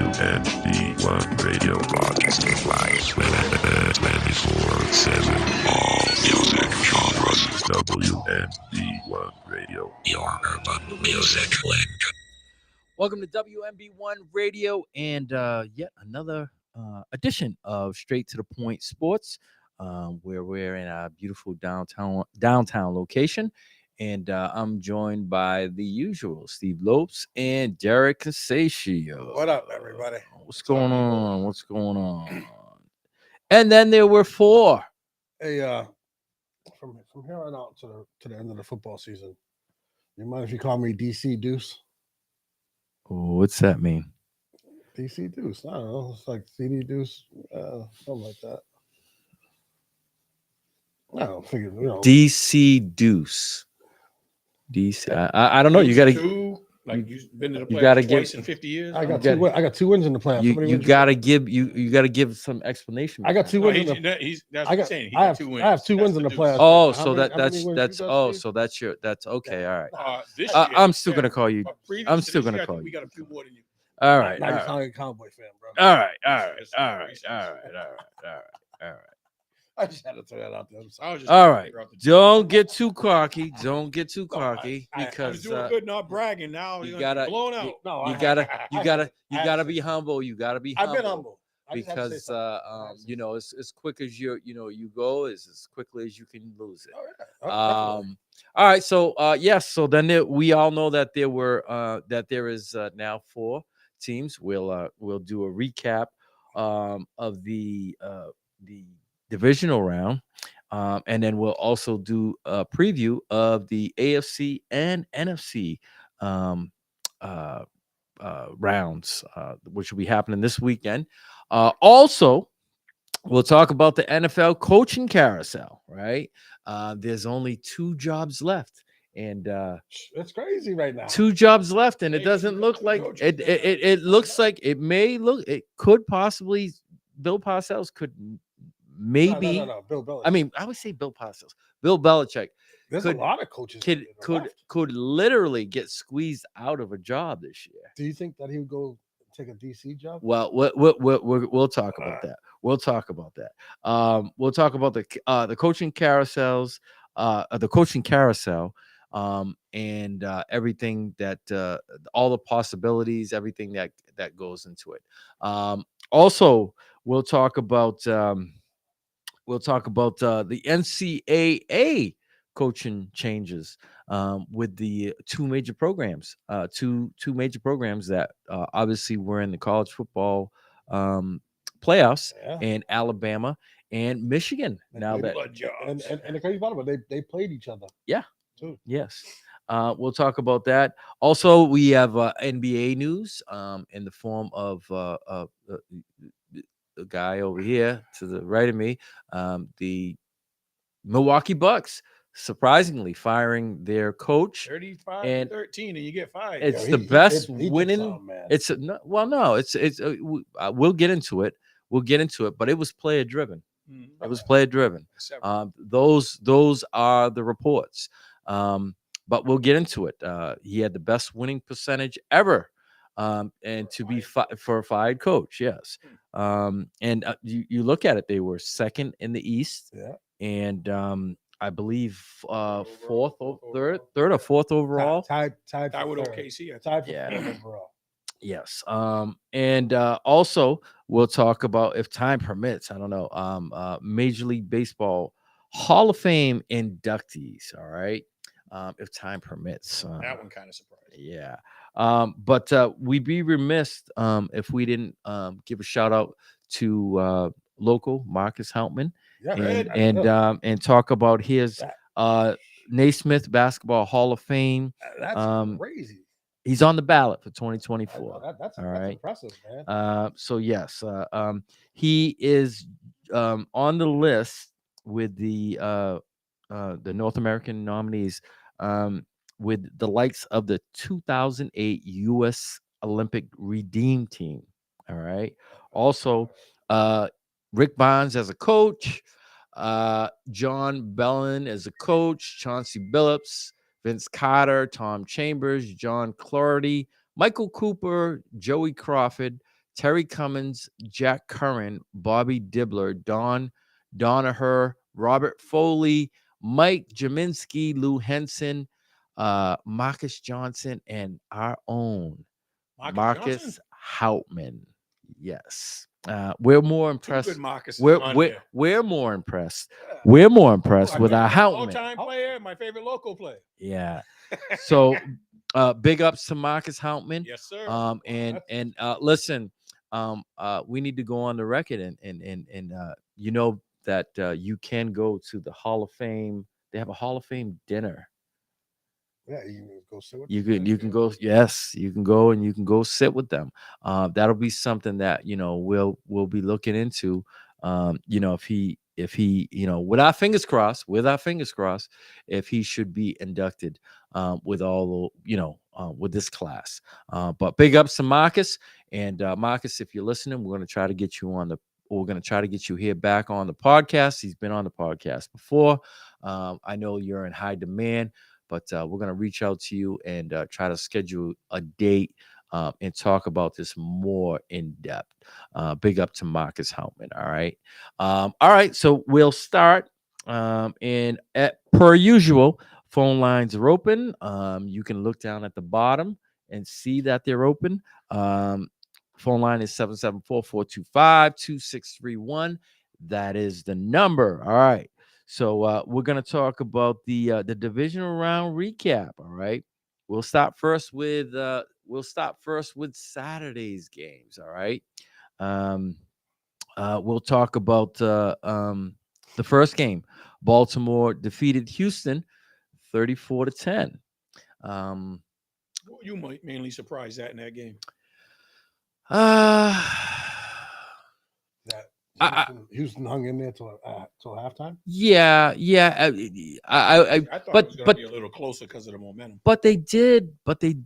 WNB1 Radio Broadcasting Live 24/7. All music genres. WNB1 Radio, your urban music link. Welcome to WNB1 Radio and yet another edition of Straight to the Point Sports, where we're in a beautiful downtown location. And I'm joined by the usual Steve Lopes and Derek Casatio. What up, everybody? What's going on? What's going on? And then there were four. Hey, from here on out to the end of the football season, you mind if you call me DC Deuce? What's that mean? DC Deuce. I don't know. It's like CD Deuce, something like that. I don't figure, DC Deuce. DC. I don't know. You got to like you've been to the you playoffs gotta twice give- in 50 years. I got two wins in the playoffs. How many you wins gotta give you gotta give some explanation. I got two No, wins. that's what I'm saying. He got two wins. I have two wins in the Deuce. playoffs. Oh, How so many- that how many wins that's you got, Steve? that's okay. All right. This I'm year, still gonna call you. but previous I'm to still this gonna year, I call think you. We got a few more than you. All right. Now All you right. sound like a Cowboy fan, bro. All right. That's All right. racist. All right. I just had to throw that out there. I'm sorry. I was just All trying to right. figure out the- Don't get too cocky. Don't get too No, cocky I was because doing good, not bragging. Now you you're gotta- blown out. No, you I- gotta I have to. be humble. You gotta be I've humble. been humble. I just have to say Because something. as quick as you go is as quickly as you can lose it. Oh, yeah. Oh, definitely. All right, so yes, so then we all know that there is now four teams. We'll do a recap of the divisional round, and then we'll also do a preview of the AFC and NFC rounds, which will be happening this weekend. Also, we'll talk about the NFL coaching carousel. Right, there's only two jobs left, and It's crazy right now. two jobs left, and it Hey, doesn't look like coach. it looks like it could possibly Bill Parcells could maybe. No. Bill Belichick. I mean, I would say Bill Parcells, Bill Belichick there's could- a lot of coaches could that are could left. could literally get squeezed out of a job this year. Do you think that he would go take a DC job? Well, we'll talk about that. We'll talk about that. We'll talk about the coaching carousels, the coaching carousel, and everything that all the possibilities, everything that goes into it. Also, we'll talk about the NCAA coaching changes with the two major programs that obviously were in the college football playoffs, Yeah. and Alabama and Michigan. Now that And the crazy part about it, they played each other. Yeah. Too. yes, we'll talk about that. Also, we have NBA news in the form of the guy over here to the right of me, the Milwaukee Bucks surprisingly firing their coach. 35 And 13, and you get fired. It's Yeah, the best he did winning. something, man. It's we'll get into it. But it was player driven. It was player driven. Those are the reports. But we'll get into it. He had the best winning percentage ever. And to be for a fired coach, yes. And you look at it, they were second in the East, Yeah. and I believe third or fourth overall. Tied I for would third. OKC. Tied for Yeah. third overall. Yes. And also we'll talk about, if time permits, I don't know, Major League Baseball Hall of Fame inductees. All right. If time permits. That one kind of surprised. Yeah. But we'd be remiss if we didn't give a shout out to local Marcus Houtman Yeah. and talk about his That- Naismith Basketball Hall of Fame. That's crazy. He's on the ballot for I 2024. know, that's All right. impressive, man. So yes, he is on the list with the North American nominees, with the likes of the 2008 U.S. Olympic Redeem Team. All right. Also, Rick Barnes as a coach, John Bellin as a coach, Chauncey Billups, Vince Carter, Tom Chambers, John Clardy, Michael Cooper, Joey Crawford, Terry Cummins, Jack Curran, Bobby Dibbler, Don Donaher, Robert Foley, Mike Jaminski, Lou Henson, Marcus Johnson, and our own Marcus Houtman. Yes. We're more impressed. Good Marcus We're more impressed. We're more impressed with our Houtman. All-time player, my favorite local player. Yeah. So big ups to Marcus Houtman. Yes, sir. And listen, we need to go on the record and you know that you can go to the Hall of Fame. They have a Hall of Fame dinner. Yeah, you can go sit with You them. can go. Yes, you can go and you can go sit with them. That'll be something that we'll be looking into. If he with our fingers crossed, if he should be inducted with all with this class. But big ups to Marcus, and Marcus, if you're listening, we're going to try to get you on the. We're going to try to get you here back on the podcast. He's been on the podcast before. I know you're in high demand. But we're going to reach out to you and try to schedule a date and talk about this more in depth. Big up to Marcus Houtman. All right. All right. So we'll start. And per usual, phone lines are open. You can look down at the bottom and see that they're open. Phone line is 774-425-2631. That is the number. All right. So we're gonna talk about the divisional round recap. All right, we'll start first with Saturday's games. All right, we'll talk about the first game. Baltimore defeated Houston 34-10. You might mainly surprised that in that game. Houston hung in there till halftime. Yeah. I thought it was going to be a little closer because of the momentum. But they did what they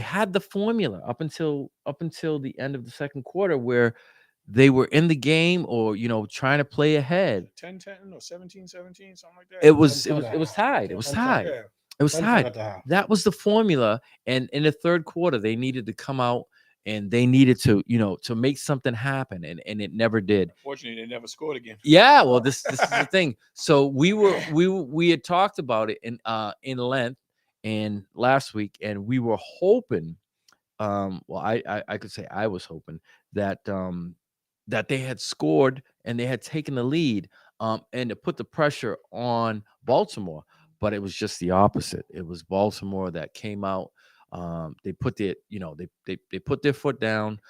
had the formula up until the end of the second quarter where they were in the game or trying to play ahead. 10-10 or 17-17, something like that. It was tied. It was tied. That was the formula. And in the third quarter, they needed to come out and they needed to make something happen, and it never did. Unfortunately, they never scored again. Yeah, well, this is the thing. So we had talked about it in length and last week, and we were hoping. I could say I was hoping that that they had scored and they had taken the lead, and to put the pressure on Baltimore, but it was just the opposite. It was Baltimore that came out. They put their they put their foot down,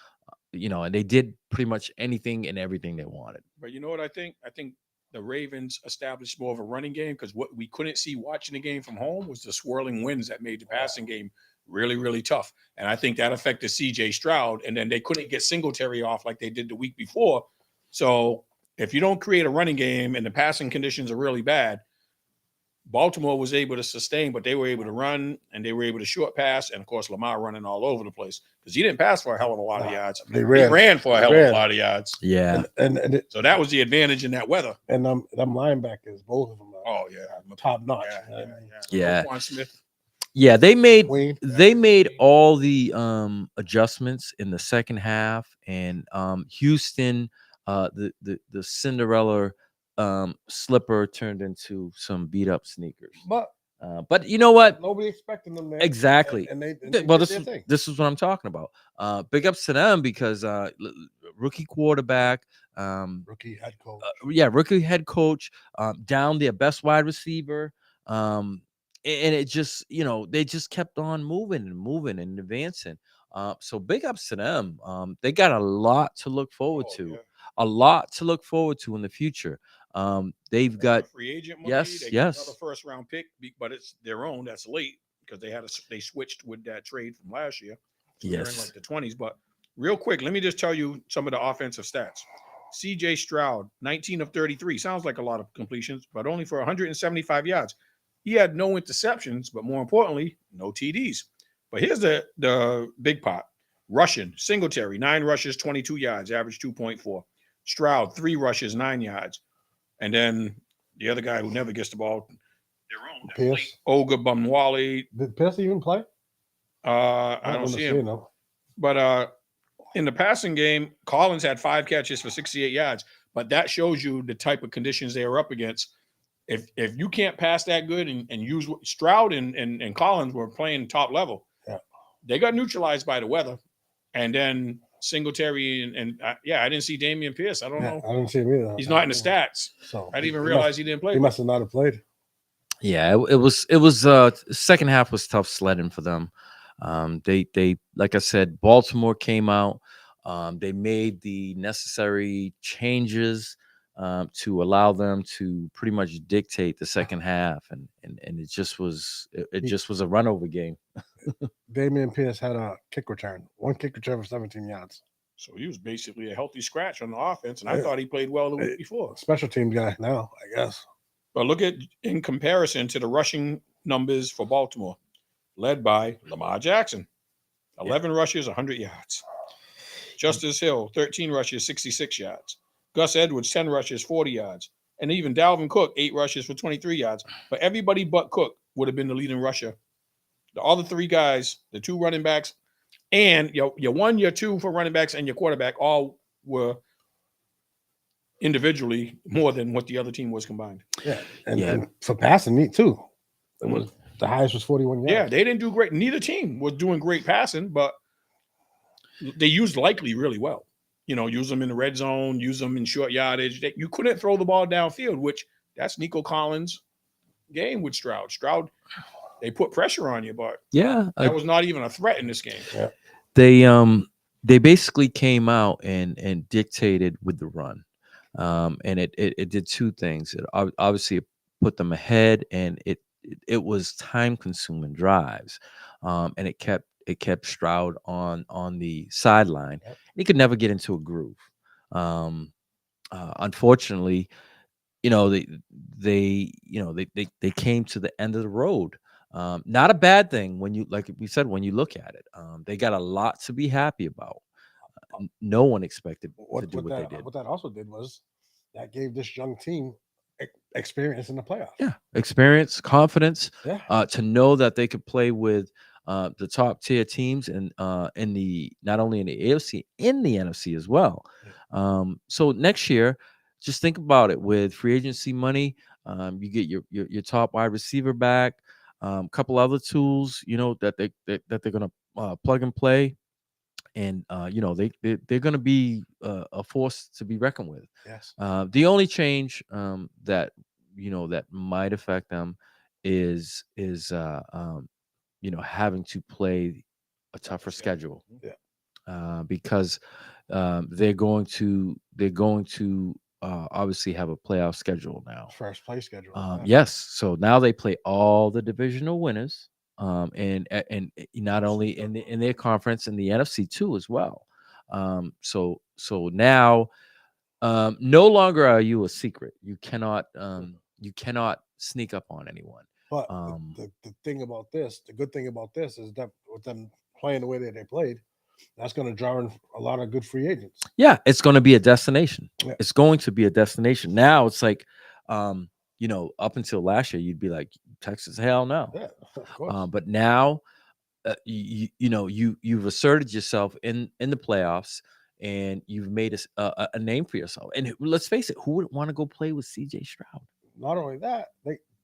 and they did pretty much anything and everything they wanted. But you know what I think? I think the Ravens established more of a running game because what we couldn't see watching the game from home was the swirling winds that made the passing game really, really tough. And I think that affected C.J. Stroud. And then they couldn't get Singletary off like they did the week before. So if you don't create a running game and the passing conditions are really bad, Baltimore was able to sustain, but they were able to run and they were able to short pass. And of course, Lamar running all over the place because he didn't pass for a hell of a lot of yards. He ran for a hell of a lot of yards. Yeah. And so that was the advantage in that weather. And them linebackers, both of them. Top notch. Yeah. Smith. Yeah, they made all the adjustments in the second half, and Houston, the Cinderella slipper turned into some beat up sneakers. But you know what? Nobody expecting them there. Exactly. And they this is what I'm talking about. Big ups to them because rookie quarterback, rookie head coach. Rookie head coach, down their best wide receiver. And it just, they just kept on moving and advancing. So big ups to them. They got a lot to look forward to. Yeah. A lot to look forward to in the future. They've got free agent money. Yes. Another first round pick, but it's their own. That's late because they switched with that trade from last year. So they're in like the 20s. But real quick, let me just tell you some of the offensive stats. C.J. Stroud, 19 of 33. Sounds like a lot of completions, but only for 175 yards. He had no interceptions, but more importantly, no TDs. But here's the big pot. Rushing, Singletary, 9 rushes, 22 yards, average 2.4. Stroud, 3 rushes, 9 yards. And then the other guy who never gets the ball, Pierce. Olga Bumwali. Did Pierce even play? I don't remember see seeing him. But in the passing game, Collins had 5 catches for 68 yards. But that shows you the type of conditions they were up against. If you can't pass that good and use Stroud and Collins were playing top level, they got neutralized by the weather. And then Singletary and I didn't see Damian Pierce. I don't know. I didn't see him either. He's not in the stats. So I didn't even realize he didn't play. He must have not have played. Yeah, it was second half was tough sledding for them. They like I said, Baltimore came out. They made the necessary changes to allow them to pretty much dictate the second half, and it just was just was a run over game. Damian Pierce had a kick return, 1 kick return for 17 yards. So he was basically a healthy scratch on the offense, and I thought he played well the week before. Special team guy now, I guess. But look at in comparison to the rushing numbers for Baltimore, led by Lamar Jackson, 11 rushes, 100 yards. Justice Hill, 13 rushes, 66 yards. Gus Edwards, 10 rushes, 40 yards. And even Dalvin Cook, 8 rushes for 23 yards. But everybody but Cook would have been the leading rusher. The other 3 guys, the 2 running backs, and your 1, your 2 for running backs, and your quarterback all were individually more than what the other team was combined. Yeah, and for passing, me too. It was the highest was 41 yards. Yeah, they didn't do great. Neither team was doing great passing, but they used Likely really well. Use them in the red zone, use them in short yardage. You couldn't throw the ball downfield, which that's Nico Collins' game with Stroud. Stroud, they put pressure on you, but that was not even a threat in this game. Yeah. They basically came out and dictated with the run. And it did 2 things. It obviously put them ahead, and it was time consuming drives, and it kept Stroud on the sideline. He could never get into a groove. Unfortunately, they came to the end of the road. Not a bad thing when you, like we said, when you look at it. They got a lot to be happy about. No one expected to do what they did. What that also did was that gave this young team experience in the playoffs. Yeah, experience, confidence, Yeah. to know that they could play with the top tier teams and in the not only in the AFC, in the NFC as well. So next year, just think about it. With free agency money, you get your top wide receiver back, a couple other tools, that they're gonna plug and play. And they're going to be a force to be reckoned with. Yes. The only change that that might affect them is having to play a tougher schedule. Yeah. Because they're going to obviously have a playoff schedule now. First place schedule. Yes. So now they play all the divisional winners. And not only in their conference, in the NFC too as well. So now no longer are you a secret. You cannot sneak up on anyone. But the thing about this, the good thing about this is that with them playing the way that they played, that's going to draw in a lot of good free agents. Yeah, it's going to be a destination. Yeah. It's going to be a destination. Now it's like up until last year, you'd be like, Texas, hell no. Yeah, of course. But now, you've asserted yourself in the playoffs, and you've made a name for yourself. And let's face it, who wouldn't want to go play with CJ Stroud? Not only that,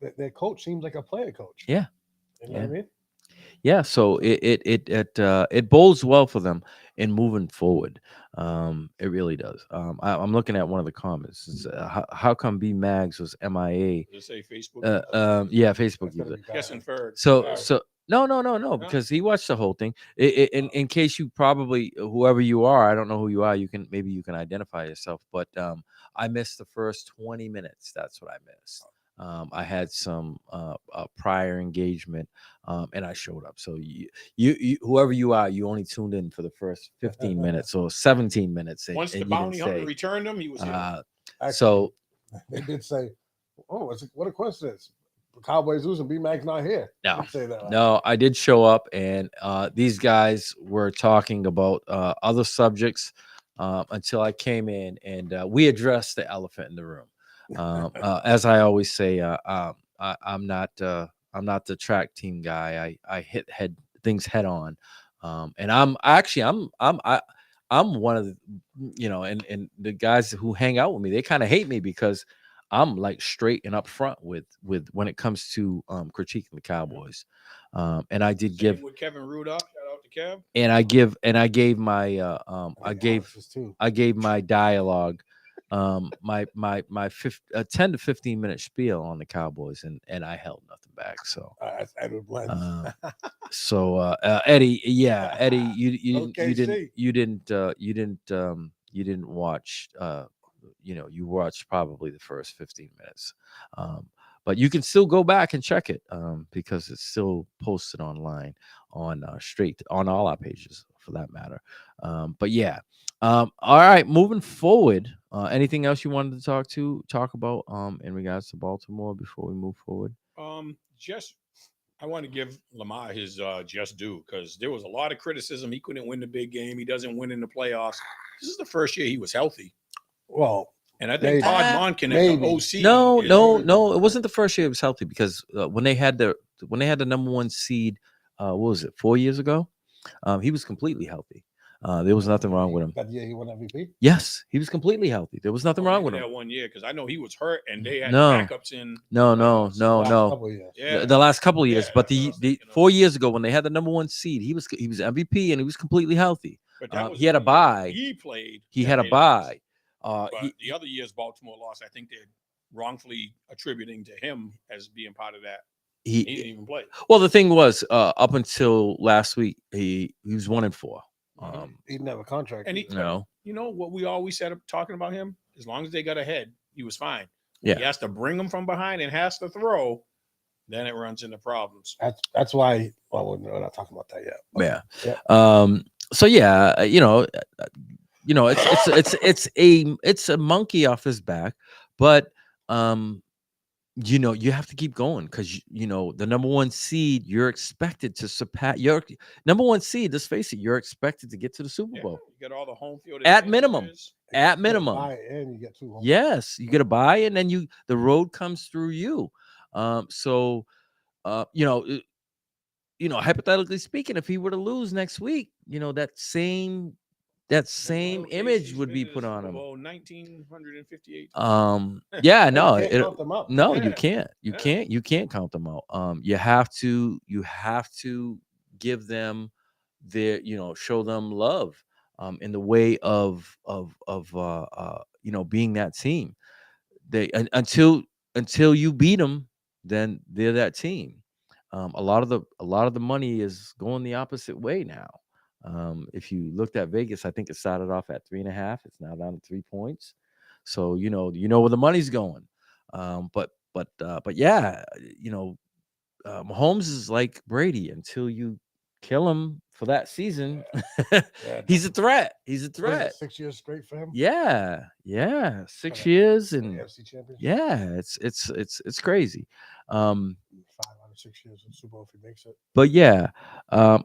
their coach seems like a player coach. Yeah, you know what I mean. Yeah, so it bodes well for them in moving forward. It really does. I'm looking at one of the comments. It's, how come B Mags was MIA? Does it say Facebook? Yeah, Facebook user. Guessing Ferg. So no, because he watched the whole thing. In case you probably, whoever you are, I don't know who you are. Maybe you can identify yourself. But I missed the first 20 minutes. That's what I missed. I had some prior engagement, and I showed up. So you whoever you are, you only tuned in for the first 15 minutes or 17 minutes. Once the bounty hunter returned him, he was here. So they did say, "Oh, what a coincidence! The Cowboys losing, B-Mac's not here." No, I did show up, and these guys were talking about other subjects until I came in, and we addressed the elephant in the room. As I always say, I'm not the track team guy. I hit things head on, and I'm one of the, and the guys who hang out with me, they kind of hate me because I'm like straight and upfront with when it comes to critiquing the Cowboys. And I did Same give with Kevin Rudolph. Shout out to Kev. I gave my I think Alex is too. I gave my dialogue, my 10 to 15 minute spiel on the Cowboys, and I held nothing back. So That's Edward Blend. Eddie, yeah, Eddie, OKC. you didn't watch. You watched probably the first 15 minutes. But you can still go back and check it because it's still posted online on straight on all our pages for that matter. But yeah, all right. Moving forward, anything else you wanted to talk about in regards to Baltimore before we move forward? Just I want to give Lamar his just due because there was a lot of criticism. He couldn't win the big game. He doesn't win in the playoffs. This is the first year he was healthy. Well, And I think maybe. Todd Monken at Maybe. the OC. No. It wasn't the first year it was healthy because when they had the number one seed, what was it, 4 years ago? He was completely healthy. There was nothing wrong with him. That year he won MVP. Yes, he was completely healthy. There was nothing wrong with him. That 1 year because I know he was hurt and they had No. backups in. No. Last couple of years. Yeah. The last couple of years, Yeah, but that's what I was the thinking of. 4 years ago when they had the number one seed, he was MVP and he was completely healthy. But that was He had a the one year bye. He played. He that had a they lost. bye. But the other years Baltimore lost, I think they're wrongfully attributing to him as being part of that. He didn't even play. Well, the thing was, up until last week, he was 1-4. He didn't have a contract. And he, No. you know what we always said talking about him? As long as they got ahead, he was fine. Yeah. He has to bring them from behind and has to throw, then it runs into problems. That's why. Well, we're not talking about that yet. Yeah. So yeah, it's a monkey off his back, but you have to keep going because the number one seed, you're expected to surpass your number one seed. Let's face it, you're expected to get to the Super Bowl. You get all the home field at minimum. At minimum, and you get 2 home. Yes, you get a bye, and then the road comes through you. Hypothetically speaking, if he were to lose next week, that same image would be put on him. 1958. Yeah, no, You can't count them out. no, Yeah. you can't count them out. You have to give them their, show them love, in the way of being that team. Until you beat them, then they're that team. A lot of the money is going the opposite way now. If you looked at Vegas, I think it started off at 3.5. It's now down to 3 points. So you know where the money's going. But yeah, Mahomes is like Brady. Until you kill him for that season, he's a threat. He's a Was threat. it 6 years straight for him. Yeah, 6 years, and AFC championship. yeah, it's crazy. 5 out of 6 years in Super Bowl if he makes it. But yeah, No.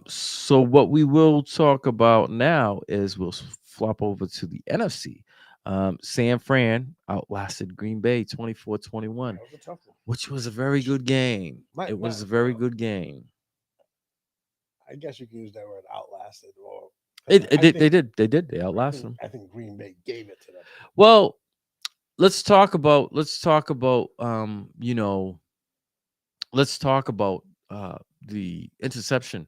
so what we will talk about now is we'll flop over to the NFC. San Fran outlasted Green Bay 24-21, That was a tough one. which was a very good game. It was a very good game. I guess you can use that word outlasted. Or They outlasted them. I think Green Bay gave it to them. Well, let's talk about the interception.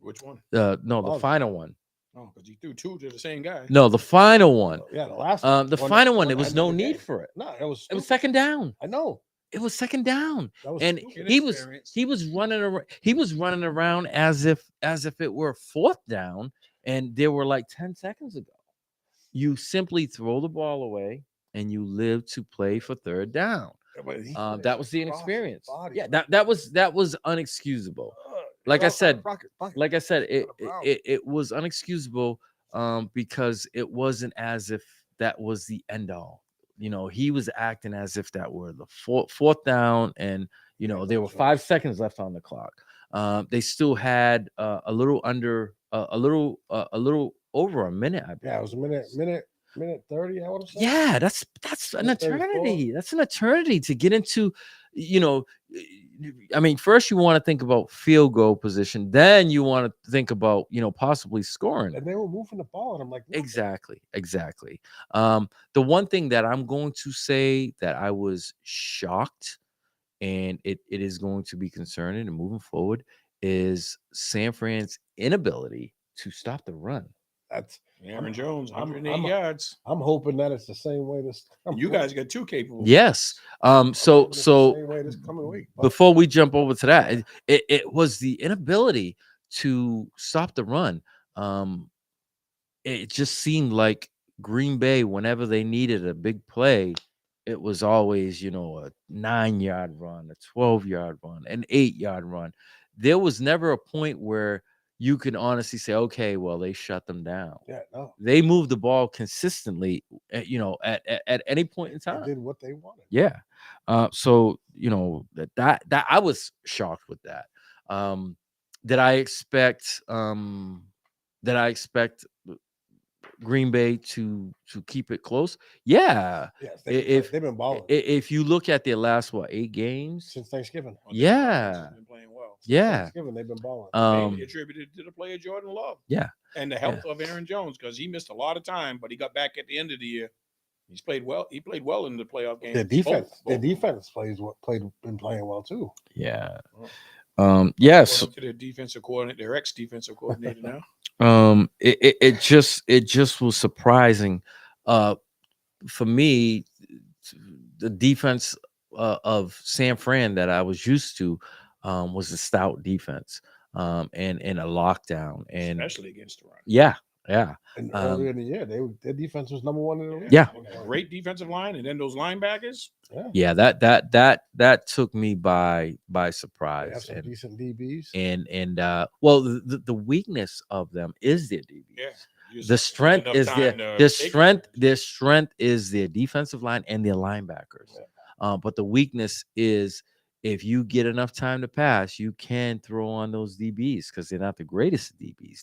Which one? The final one. Oh, because you threw 2 to the same guy. No, the final one. Yeah, the last The one, final one. There that was ended no the need game. for it. No, it was. It was stupid. second down. I know. It was second down, That was and stupid. he was Inexperience. running around as if it were fourth down, and there were like 10 seconds ago. You simply throw the ball away, and you live to play for third down. Yeah, but he That was the crossed his inexperience. body. Yeah, that was unexcusable. Like I said, it was unexcusable, because it wasn't as if that was the end all. He was acting as if that were the fourth down, and there were 5 seconds left on the clock. They still had a little over a minute. I believe. Yeah, it was a minute. minute 30, I would have said. Yeah, that's an Minute 34. eternity. That's an eternity to get into, you know. I mean, first you want to think about field goal position, then you want to think about, possibly scoring. And they were moving the ball, and I'm like, nothing. Exactly. The one thing that I'm going to say that I was shocked, and it is going to be concerning and moving forward, is San Fran's inability to stop the run. That's Aaron Jones, I'm- 108 I'm- yards. I'm hoping that it's the same way this. And you guys got two capable. Yes. I'm So hoping it's the same way this coming week. But before we jump over to that, it was the inability to stop the run. It just seemed like Green Bay, whenever they needed a big play, it was always, a 9-yard run, a 12-yard run, an 8-yard run. There was never a point where you can honestly say, okay, well, they shut them down. yeah, no, They moved the ball consistently, at any point in they time. did what they wanted. Yeah. So that I was shocked with that. Did I expect Green Bay to keep it close? Yeah. Yes, If they've been balling if you look at their last 8 games, since Thanksgiving. Well, their Yeah. offense has been playing well. Since yeah. Thanksgiving, they've been balling. Mainly attributed to the player Jordan Love. Yeah. And the health of Aaron Jones, because he missed a lot of time, but he got back at the end of the year. He's played well. He played well in the playoff game. Their defense, Both. been playing well too. Yeah. Oh. Yes. According to their defensive coordinator, their ex-defensive coordinator now. It just was surprising for me. The defense of San Fran that I was used to was a stout defense, and a lockdown, and Especially against the run. yeah. And earlier in the year, their defense was number 1 in the league. Yeah. A great defensive line, and then those linebackers. Yeah, that took me by They have surprise. some decent DBs. And well, the weakness of them is their DBs. Yeah. You just The have strength enough is time their to take it. their strength is their defensive line and their linebackers. But the weakness is, if you get enough time to pass, you can throw on those DBs, because they're not the greatest DBs.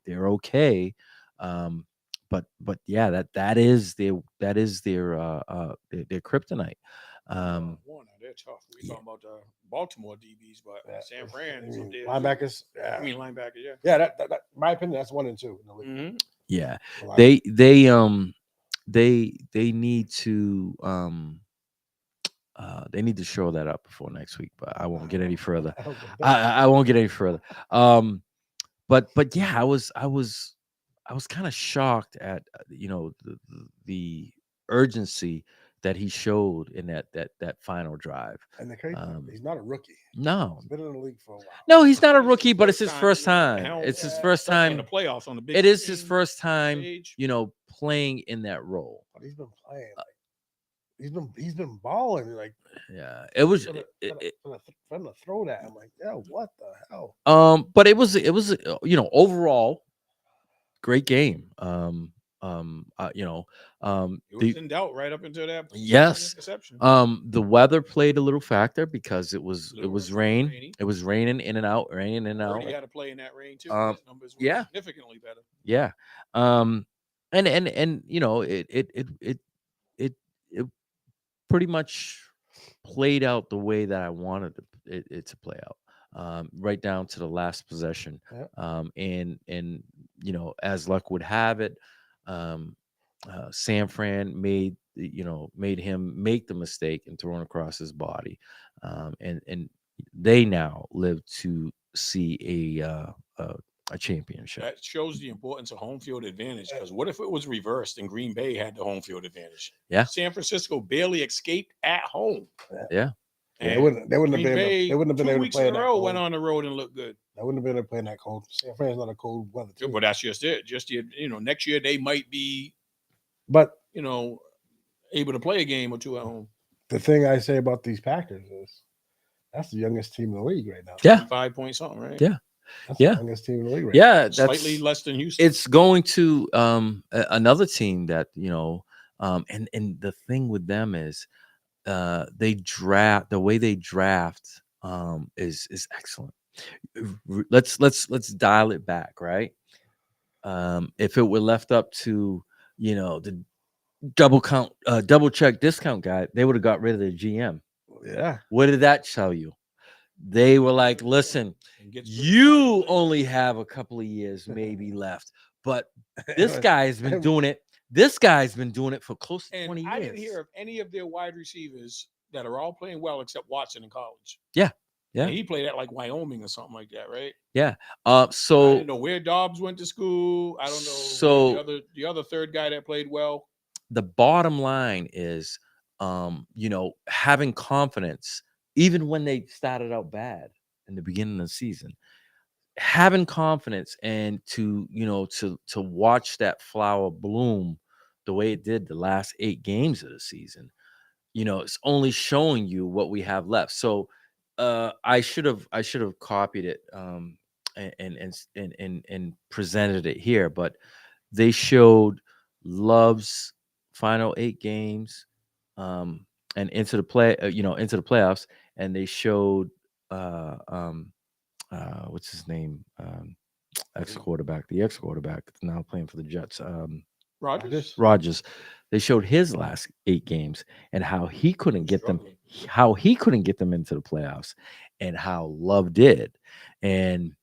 They're okay. But yeah, that is their kryptonite. Warner, they're tough. We're talking about the Baltimore DBs, but San Fran is up there. Linebackers. I mean linebackers, yeah. Yeah, that in my opinion, that's 1 and 2 in the league. Mm-hmm. Yeah, The they need to they need to show that up before next week, but I won't get any further. I won't get any further. But yeah, I was kind of shocked at the urgency that he showed in that final drive. And the crazy thing, he's not a rookie. No, He's been in the league for a while. no, he's not a It's his rookie, but it's first his first time, time. you know, It's his yeah, first especially in time. the playoffs on the big It is his screen, first time, stage. playing in that role. But he's been playing. He's been balling. Like, Yeah, it was. for them to throw that, I'm like, yeah, what the hell? But it was overall great game. It was The in doubt right up until that Yes. interception. the weather played a little factor, because it was Little rain. rainy. It was raining in and out, raining in and out. Brady had to play in that rain too. Um, His numbers were yeah. significantly better. Yeah. And it pretty much played out the way that I wanted it to play out. Right down to the last possession. Yeah. And as luck would have it, San Fran made him make the mistake and thrown across his body. And they now live to see a championship. That shows the importance of home field advantage. Because what if it was reversed and Green Bay had the home field advantage? Yeah. San Francisco barely escaped at home. Yeah. They And wouldn't have Green been. Bay, They wouldn't have been 2 able to weeks play in in a that row cold. went on the road and looked good. They wouldn't have been able to play in that cold. San Fran's not a cold weather team. But that's just it. Just next year they might be, But able to play a game or two at home. the thing I say about these Packers is that's the youngest team in the league right now. Yeah. 5 point something, right? Yeah. That's Yeah. the youngest team in the league right Yeah, that's Slightly less than Houston. it's going to another team that and the thing with them is they draft the way they draft is excellent. Let's dial it back, right? If it were left up to the double check discount guy, they would have got rid of the GM. Yeah. What did that tell you? They were like, listen, And gets rid of you the- only have a couple of years maybe left, but this guy has been doing it. This guy's been doing it for close to And 20 years. I didn't hear of any of their wide receivers that are all playing well except Watson in college. Yeah. Yeah. And he played at like Wyoming or something like that, right? Yeah. I So didn't know where Dobbs went to school. I don't know. So- where the other third guy that played well. the bottom line is, having confidence, even when they started out bad in the beginning of the season, having confidence and to watch that flower bloom the way it did the last 8 games of the season, it's only showing you what we have left. So I should have copied it and presented it here, but they showed Love's final 8 games and into the playoffs, and they showed what's his name, ex-quarterback now playing for the Jets, Rogers. They showed his last 8 games and how he couldn't get them into the playoffs, and how Love did. And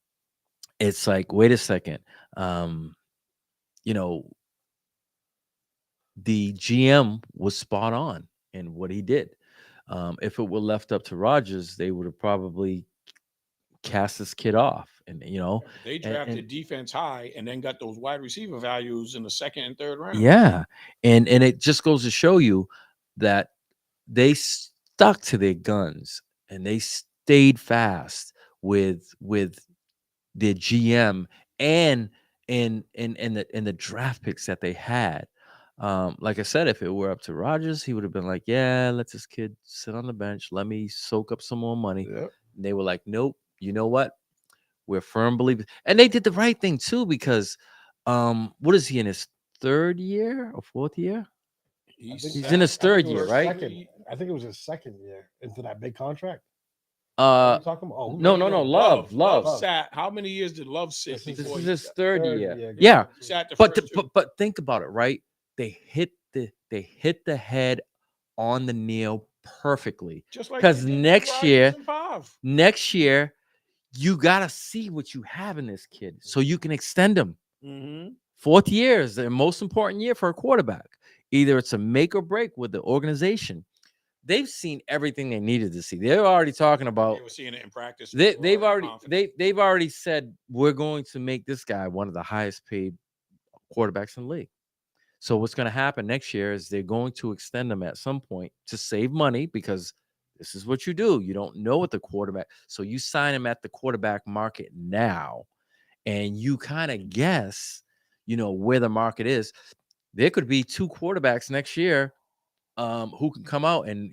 it's like, wait a second, the GM was spot on in what he did. If it were left up to Rodgers, they would have probably cast this kid off. And they drafted defense high and then got those wide receiver values in the second and third round. Yeah, and it just goes to show you that they stuck to their guns and they stayed fast with their GM and the draft picks that they had. Like I said, if it were up to Rodgers, he would have been like, yeah, let this kid sit on the bench. Let me soak up some more money. Yep. And they were like, nope, you know what? We're firm believers. And they did the right thing too, because what is he in his 3rd year or 4th year? He's in his 3rd year, right? I think it was his 2nd year into that big contract. Uh, Talking about? Oh, no, Love. Sat. How many years did Love sit This before This is he his 3rd third year. year. Yeah, sat the but first two? but think about it, right? They hit the head on the nail perfectly. Just like 'cause they did with next Rodgers year- and Pav. Next year, you gotta see what you have in this kid so you can extend him. Mm-hmm. 4th year is the most important year for a quarterback. Either it's a make or break with the organization. They've seen everything they needed to see. They're already talking about. They were seeing it in practice. They've already said we're going to make this guy one of the highest paid quarterbacks in the league. So what's going to happen next year is they're going to extend them at some point to save money, because this is what you do. You don't know what the quarterback. So you sign him at the quarterback market now, and you kind of guess, where the market is. There could be 2 quarterbacks next year who can come out and,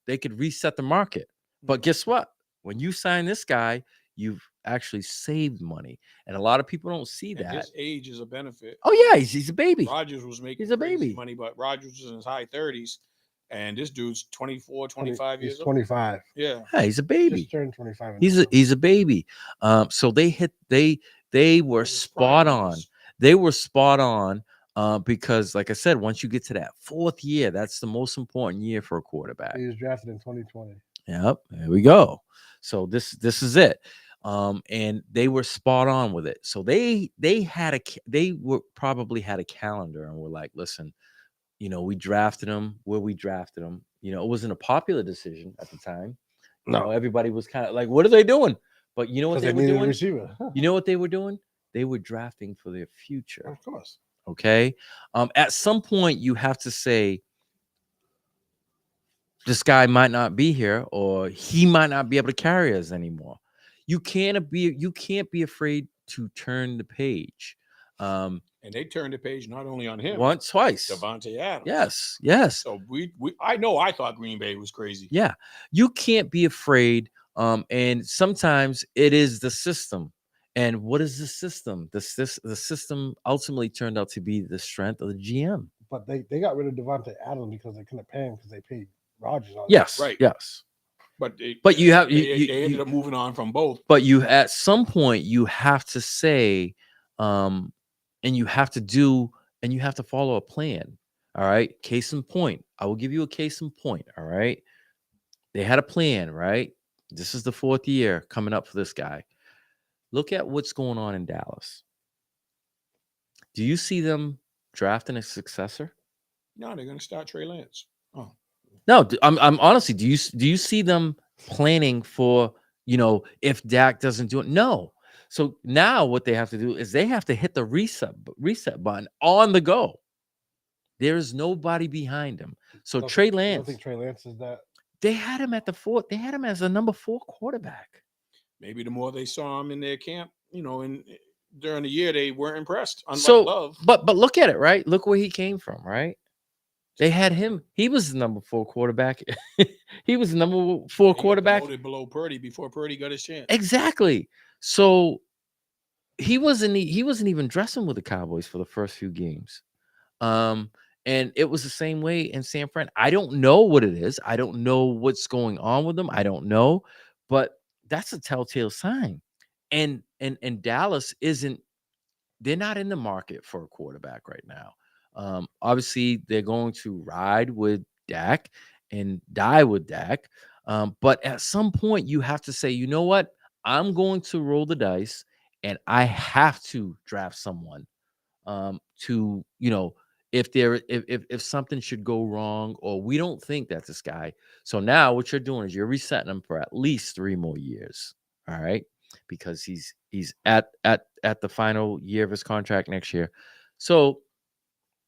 they could reset the market. But guess what? When you sign this guy, you've actually saved money. And a lot of people don't see that. His age is a benefit. Oh, yeah, he's a baby. Rodgers was making He's a crazy baby. money, but Rodgers was in his high 30s, and this dude's 24, 25 He's years old. 25. Yeah. Yeah, he's a baby. Just turned 25. He's a baby. So they were spot on. They were spot on. Because, like I said, once you get to that 4th year, that's the most important year for a quarterback. He was drafted in 2020. Yep, there we go. So this is it. And they were spot on with it. So they probably had a calendar and were like, listen, we drafted him where we drafted him. It wasn't a popular decision at the time. No, Everybody was kind of like, what are they doing? But you know what they were needed a doing? receiver. You know what they were doing? They were drafting for their future. Of course. Okay. At some point, you have to say, this guy might not be here, or he might not be able to carry us anymore. You can't be afraid to turn the page. And they turned the page not only on him, Once, twice. Devontae Adams. Yes. So I thought Green Bay was crazy. Yeah. You can't be afraid. And sometimes it is the system. And what is the system? The system ultimately turned out to be the strength of the GM. But they got rid of Devontae Adams because they couldn't pay him because they paid Rodgers on Yes. Right. Yes. But you ended up moving on from both. But at some point you have to say, and you have to follow a plan. All right. Case in point. I will give you a case in point. All right. They had a plan, right? This is the 4th year coming up for this guy. Look at what's going on in Dallas. Do you see them drafting a successor? No, they're going to start Trey Lance. Oh, No, I'm honestly, do you see them planning for, if Dak doesn't do it? No. So now what they have to do is they have to hit the reset button on the go. There is nobody behind him. So I Trey don't Lance, think Trey Lance is that. they had him at the 4th. They had him as a number 4 quarterback. maybe the more they saw him in their camp, during the year, they weren't impressed. Unlike So, Love. but look at it, right? Look where he came from, right? They had him. He was the number 4 quarterback. He was the number 4 He got quarterback. promoted below Purdy before Purdy got his chance. Exactly. So he wasn't even dressing with the Cowboys for the first few games. And it was the same way in San Fran. I don't know what it is. I don't know what's going on with them. I don't know, but that's a telltale sign. And Dallas isn't. They're not in the market for a quarterback right now. Obviously, they're going to ride with Dak and die with Dak. But at some point, you have to say, you know what? I'm going to roll the dice, and I have to draft someone to, if something should go wrong or we don't think that's this guy. So now what you're doing is you're resetting him for at least 3 more years. All right. Because he's at the final year of his contract next year. So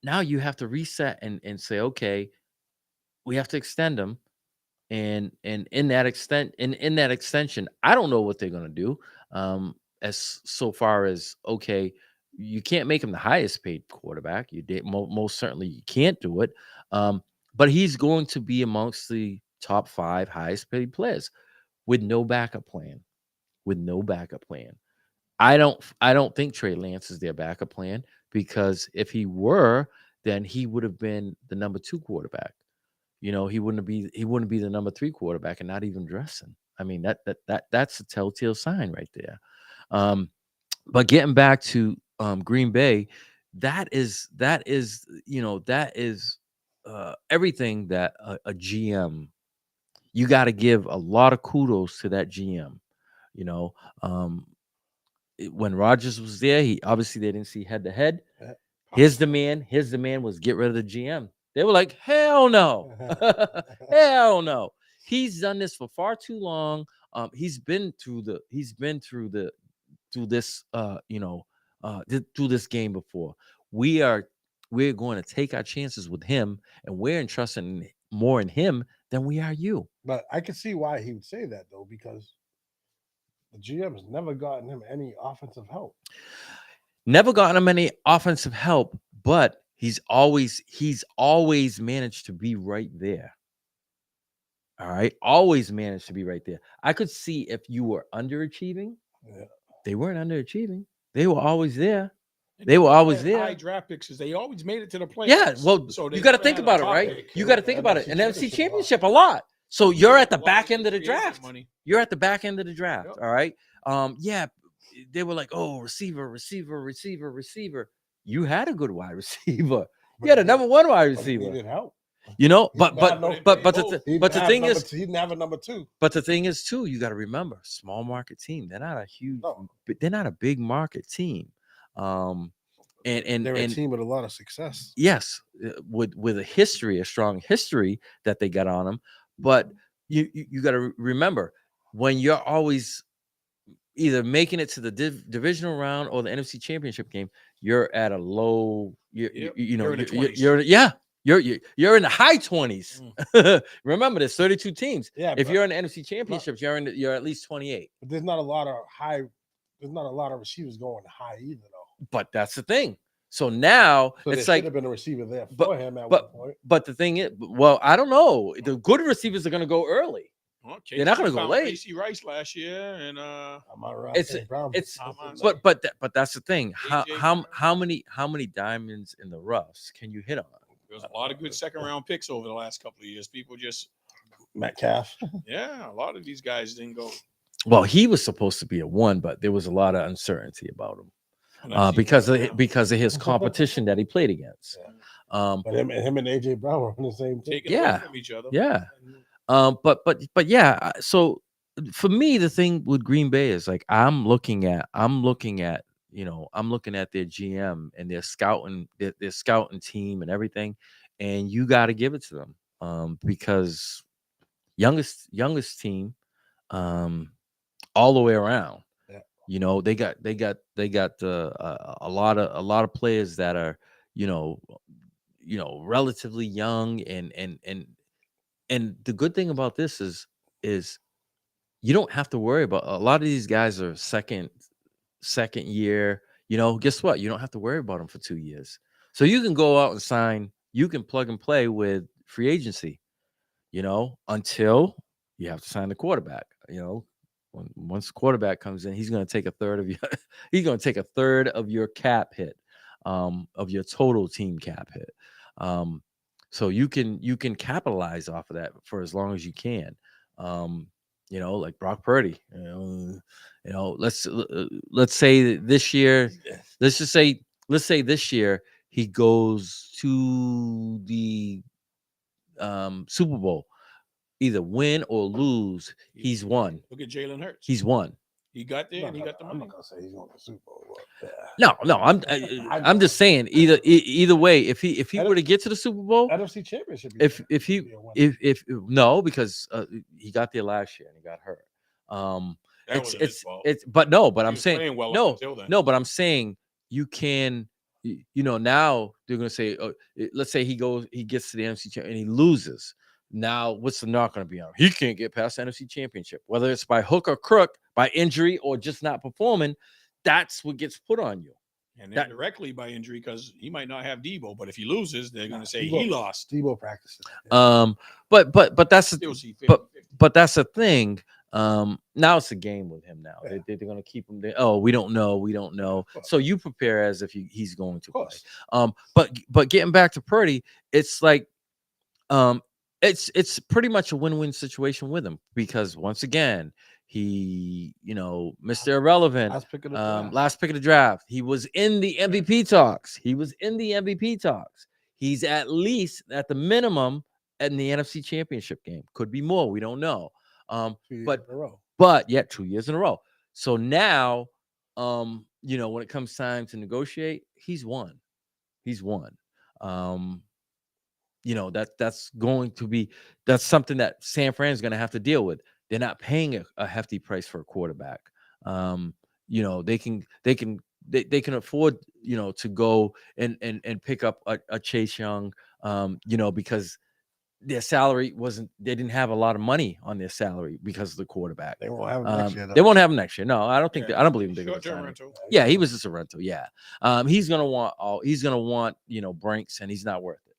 now you have to reset and say, okay, we have to extend him. And in that extension, I don't know what they're gonna do. As so far as, okay, you can't make him the highest paid quarterback. Most certainly you can't do it. But he's going to be amongst the top 5 highest paid players with no backup plan. I don't think Trey Lance is their backup plan, because if he were, then he would have been the number 2 quarterback. He wouldn't be the number 3 quarterback and not even dressing. I mean, that's a telltale sign right there. But getting back to Green Bay, that is everything that a GM, you got to give a lot of kudos to that GM. When Rodgers was there, they didn't see head to head. His demand was get rid of the GM. They were like, hell no. Hell no. He's done this for far too long. He's been through this game before. We're going to take our chances with him, and we're entrusting more in him than we are you. But I can see why he would say that, though, because the GM has never gotten him any offensive help. Never gotten him any offensive help, but he's always managed to be right there. All right. Always managed to be right there. I could see if you were underachieving. Yeah. They weren't underachieving. They were always there. And They were always had there. High draft picks, they always made it to the playoffs. Yeah. Well, so you got to think about it, right? You got to think about it. An NFC Championship a lot. So you're at the back end of the draft. You're at the back end of the draft. Yep. All right. Yeah. They were like, oh, receiver. You had a good wide receiver. You had a number 1 wide receiver. He didn't help. But the thing is, he didn't have a number 2. But the thing is, too, you got to remember, small market team. They're not a huge, they're not a big market team. And they're a team with a lot of success. Yes, with a strong history that they got on them. But you got to remember, when you're always either making it to the divisional round or the NFC Championship game, you're at a low. You're in the high 20s. Remember, there's 32 teams. Yeah, if you're in the NFC Championships, you're at least 28. But there's not a lot of receivers going high either, though. But that's the thing. So now it's like should have been a receiver there for him at one point. But the thing is, well, I don't know. The good receivers are going to go early. Well, they're not going to go late. Casey Rice last year, and but that's the thing. How many diamonds in the roughs can you hit on? There's a lot of good second round picks over the last couple of years. People just Metcalf. Yeah, a lot of these guys didn't go. Well, he was supposed to be a 1, but there was a lot of uncertainty about him because of his competition that he played against. But him and AJ Brown were on the same team. Taking Yeah. away from each other. Yeah. And But yeah. So for me, the thing with Green Bay is like I'm looking at I'm looking at their GM and their scouting team and everything, and you got to give it to them because youngest team, all the way around. Yeah. They got a lot of players that are relatively young, and the good thing about this is you don't have to worry about a lot of these guys are second year. Guess what? You don't have to worry about them for 2 years. So you can go out and sign, you can plug and play with free agency, until you have to sign the quarterback. Once the quarterback comes in, he's going to take a third of your he's going to take a third of your cap hit, of your total team cap hit. So you can capitalize off of that for as long as you can. Like Brock Purdy. Let's say this year, let's say this year he goes to the Super Bowl, either win or lose. He's won. look at Jalen Hurts. He's won. He got there and he got the I'm money. not gonna say he's going to the Super Bowl. But, yeah. No, I'm just saying either way, if he were to get to the Super Bowl, NFC Championship. if no, because he got there last year and he got hurt. That wasn't his fault. But no, but He I'm was saying playing well no, up until then. no, but I'm saying you can, now they're gonna say, let's say he gets to the NFC Championship and he loses. Now, what's the knock going to be on? He can't get past the NFC Championship, whether it's by hook or crook, by injury or just not performing. That's what gets put on you. And indirectly by injury, because he might not have Debo, but if he loses, they're going to say Debo, he lost. Debo practices. But that's Still see 50, but that's the thing. Now it's a game with him. Now they're going to keep him there. Oh, we don't know. So you prepare as if he's going to play. But getting back to Purdy, it's like, it's pretty much a win-win situation with him because once again, he, Mr. Irrelevant, last pick of the draft. He was in the MVP talks. He's at least at the minimum in the NFC Championship game. Could be more. We don't know. 2 years in a row. But yeah, 2 years in a row. So now, when it comes time to negotiate, he's won. That's something that San Fran is going to have to deal with. They're not paying a hefty price for a quarterback. They can afford, to go and pick up a Chase Young, because their salary they didn't have a lot of money on their salary because of the quarterback. They won't have him next year. They won't have him next year. No, I don't think. I don't believe they're going to Short-term sign him. rental. Yeah, he was just a rental. Yeah, he's gonna want Brinks, and he's not worth it.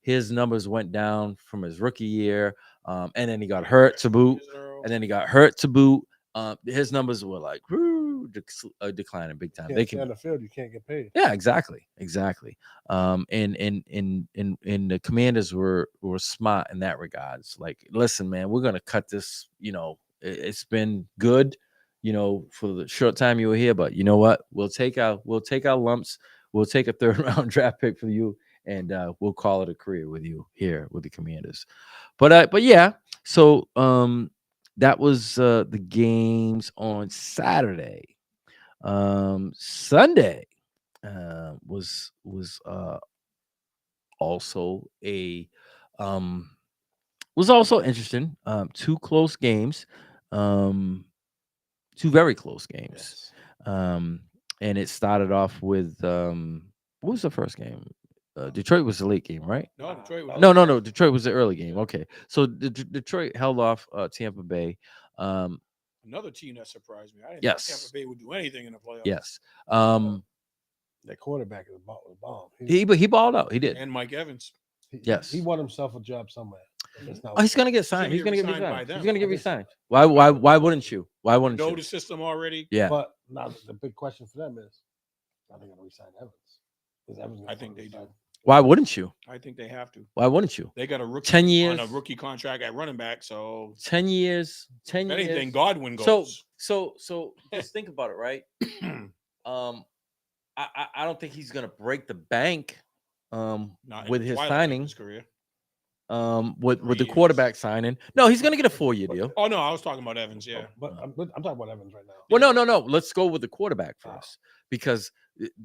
His numbers went down from his rookie year, and then he got hurt to boot. His numbers were like declining big time. They can on the field. You can't get paid. Yeah, exactly. And the Commanders were smart in that regards. Like, listen, man, we're gonna cut this. It's been good, for the short time you were here, but you know what? We'll take our lumps. We'll take a third round draft pick for you, and we'll call it a career with you here with the Commanders. But yeah. So that was the games on Saturday. Sunday was also interesting. Two close games, two very close games. Yes. And it started off with what was the first game? Detroit was the late game, right? No, Detroit was No. Detroit was the early game. Okay, so Detroit held off Tampa Bay. Another team that surprised me. I didn't think Tampa Bay would do anything in the playoffs. Yes. That quarterback is a bomb. He balled out. He did. And Mike Evans. Yes. He won himself a job somewhere. He's gonna get signed. He's gonna get re-signed. He's gonna get re-signed. Why wouldn't you? Why wouldn't Know you? the system already. Yeah. But now the big question for them is, are they going to resign Evans? Is Evans I think they do. Why wouldn't you? I think they have to. Why wouldn't you? They got a rookie 10 years on a rookie contract at running back. So 10 years. if anything, years. Godwin goes. So just think about it, right? I don't think he's gonna break the bank Not in with the his twilight of signing. his career. With 3 the years. quarterback signing. No, he's gonna get a 4-year deal. Oh no, I was talking about Evans. Yeah, But I'm talking about Evans right now. Well, no. Let's go with the quarterback Oh. first because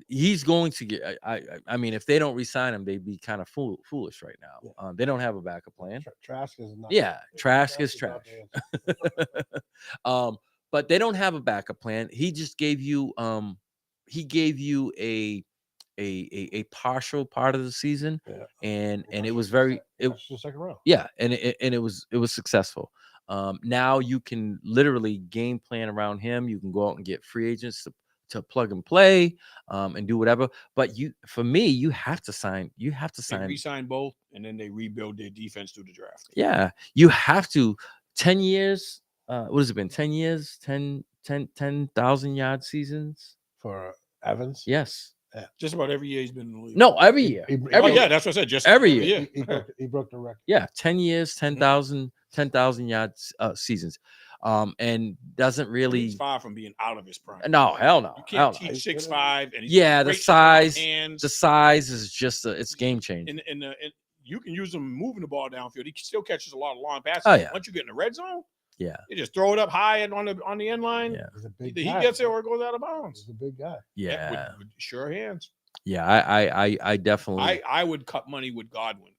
he's going to get. I mean, if they don't resign him, they'd be kind of foolish right now. Yeah. They don't have a backup plan. Trask is not. Yeah, Trask is not trash. the answer. But they don't have a backup plan. He just gave you he gave you a partial part of the season, Yeah. and it was That's very the second round. yeah, and it was successful. Now you can literally game plan around him. You can go out and get free agents to plug and play, and do whatever. But for me, you have to sign. You have to they sign. re-sign both, and then they rebuild their defense through the draft. Yeah, you have to. 10 years. What has it been? 10 years? 10,000 yard seasons? For Evans. Yes. Just about every year he's been in the league. No, every year. He- Every Oh year. yeah, that's what I said. Just Every every year. year. He broke the record. Yeah, 10 years, 10,000 yards seasons. And doesn't really He's far from being out of his prime. no, hell no. You hell can't no. teach 6'5" and he's Yeah, got the great shot with size, hands. the size is just it's game changing. And you can use him moving the ball downfield. He still catches a lot of long passes. Oh, yeah. Once you get in the red zone, Yeah. you just throw it up high and on the end line. Yeah. He's a big Either guy. he gets it or it goes out of bounds. He's a big guy. Yeah. With sure hands. Yeah, I definitely I would cut money with Godwin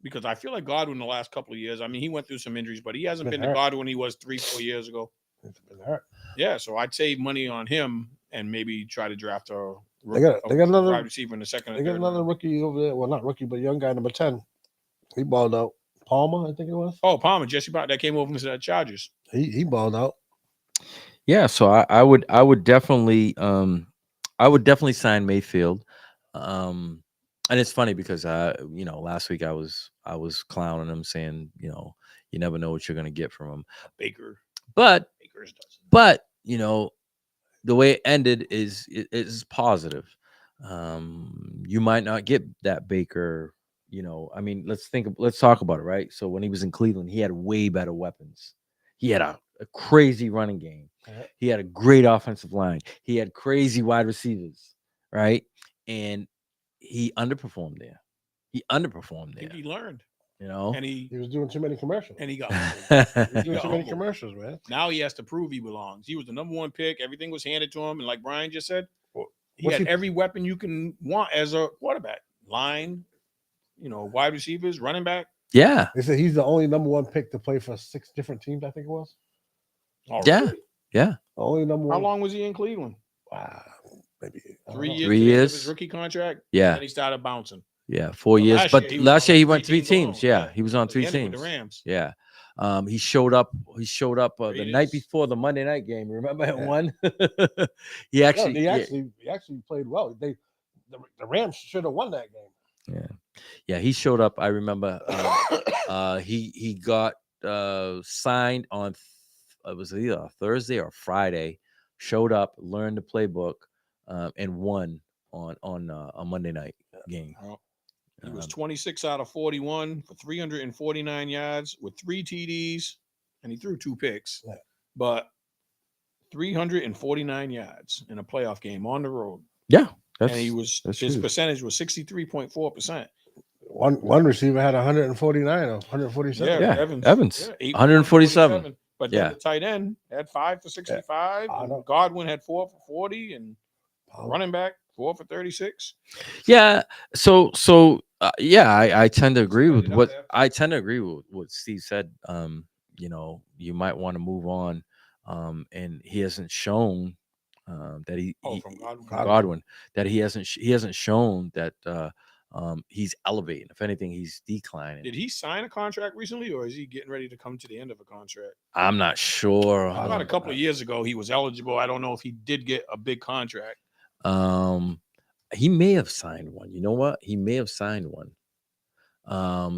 because I feel like Godwin the last couple of years. I mean, he went through some injuries, but he hasn't Been been the hurt. Godwin he was 3-4 years ago. He's been hurt. Yeah, so I'd save money on him and maybe try to draft a They got another wide receiver in the second. They Or got third another round. rookie over there. Well, not rookie, but young guy, number 10. He balled out. Palmer, I think it was. Oh, Palmer, Jesse Bott, that came over from the Chargers. He balled out. Yeah, so I would definitely sign Mayfield. And it's funny because last week I was clowning him, saying, you never know what you're gonna get from him. Baker's But the way it ended is positive. You might not get that Baker. I mean, let's talk about it, right? So when he was in Cleveland, he had way better weapons. He had a crazy running game. Yeah. He had a great offensive line. He had crazy wide receivers, right? And he underperformed there. I think he learned, and He was doing too many commercials. he got He was doing too many humbled. commercials, man. Now he has to prove he belongs. He was the number one pick. Everything was handed to him, and like Brian just said, he what's had he- every weapon you can want as a quarterback. Line, wide receivers, running back. Yeah. They said he's the only number one pick to play for 6 different teams, I think it was. Oh, Yeah. really? Yeah. The only number How one. long was he in Cleveland? Wow. Maybe I don't 3 know. years. 3 to the end of years. His rookie contract. Yeah. And he started bouncing. Yeah. 4 Well, years. last But year he was last on year he 3 went 3 teams alone. teams. Yeah. Yeah. He was on At 3 the end with teams. the Rams. Yeah. He showed up the night Raiders. before the Monday night game. Remember at Yeah. 1? he No, actually he yeah. actually played well. The Rams should have won that game. Yeah, he showed up. I remember he got signed on it was either a Thursday or Friday. Showed up, learned the playbook, and won on a Monday night game. Well, he was Um, 26 out of 41 for 349 yards with 3 TDs, and he threw 2 picks. Yeah. But 349 yards in a playoff game on the road. Yeah, And he was that's his huge. percentage was 63.4%. One receiver had 149 or 147. Yeah, Evans. Evans, 8 for 147. But then Yeah. the tight end had 5 for 65. I and know. Godwin had 4 for 40, and Palmer. running back 4 for 36. Yeah. So yeah, I tend to agree with Somebody what does have what Steve said. You might want to move on. And he hasn't shown that he From Godwin. Godwin that he hasn't shown that he's elevating. If anything, he's declining. Did he sign a contract recently, or is he getting ready to come to the end of a contract? I'm not sure. About a couple of years ago, he was eligible. I don't know if he did get a big contract. He may have signed one. You know what? He may have signed one.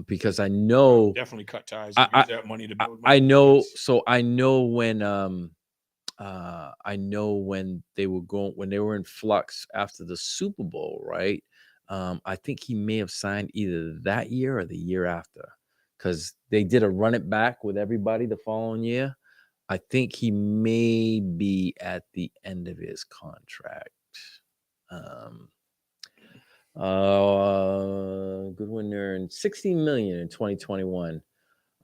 Because I know Definitely cut ties. I- Use that money to build. I know. defense. So I know when they were in flux after the Super Bowl, right? I think he may have signed either that year or the year after, because they did a run it back with everybody the following year. I think he may be at the end of his contract. Goodwin earned $60 million in 2021.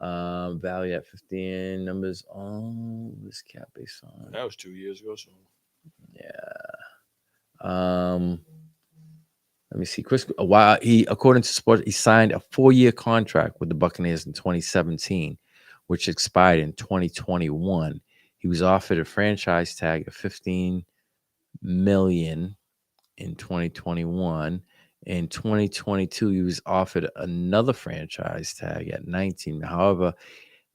Value at 15. Numbers on this cap based on. That was 2 years ago. So Yeah. Let me see. Chris, while according to Sports, he signed a 4-year contract with the Buccaneers in 2017, which expired in 2021. He was offered a franchise tag of $15 million in 2021. In 2022, he was offered another franchise tag at 19. However,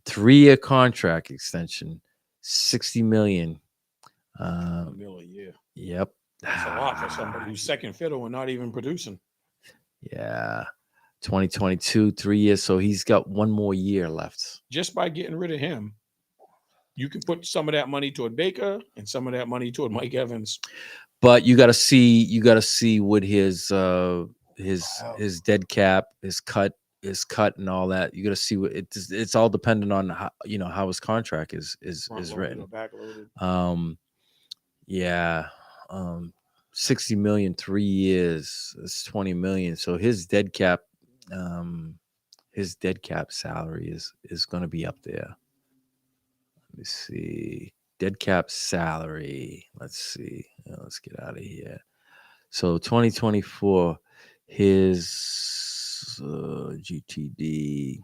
3-year contract extension, $60 million. $1 million a year. Yep. That's a lot for somebody who's second fiddle and not even producing. Yeah. 2022, 3 years. So he's got 1 more year left. Just by getting rid of him, you can put some of that money toward Baker and some of that money toward Mike Evans. But you got to see what his dead cap, his cut and all that. You got to see what it's all dependent on how his contract is written. Yeah. 60 million, 3 years, it's 20 million. So his dead cap salary is going to be up there. Let me see. Dead cap salary. Let's see. Let's get out of here. So 2024, his GTD,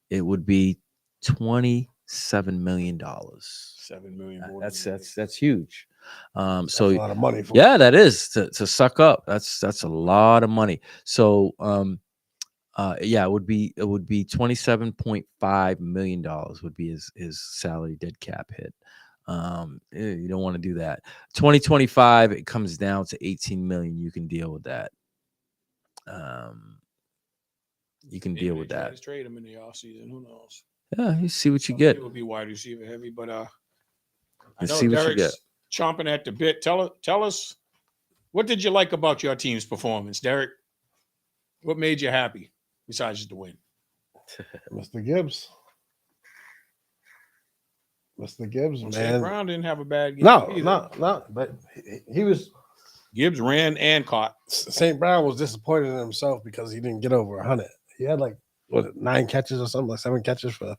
it would be $27 million. $7 million more. That's huge. That's So a lot of money. For yeah, that is to suck up. That's a lot of money. So it would be $27.5 million would be his salary dead cap hit. You don't want to do that. 2025, it comes down to 18 million. You can deal with that. You can deal with that. Trade him in the offseason. Who knows? Yeah, you see what you get. It would be wide receiver heavy, but I You know see what you get. Derek's chomping at the bit. Tell us, what did you like about your team's performance, Derek? What made you happy besides the win? Mr. Gibbs. Mr. Gibbs, Well, man. St. Brown didn't have a bad game. No. But he was. Gibbs ran and caught. St. Brown was disappointed in himself because he didn't get over 100. He had 9 catches or something, 7 catches for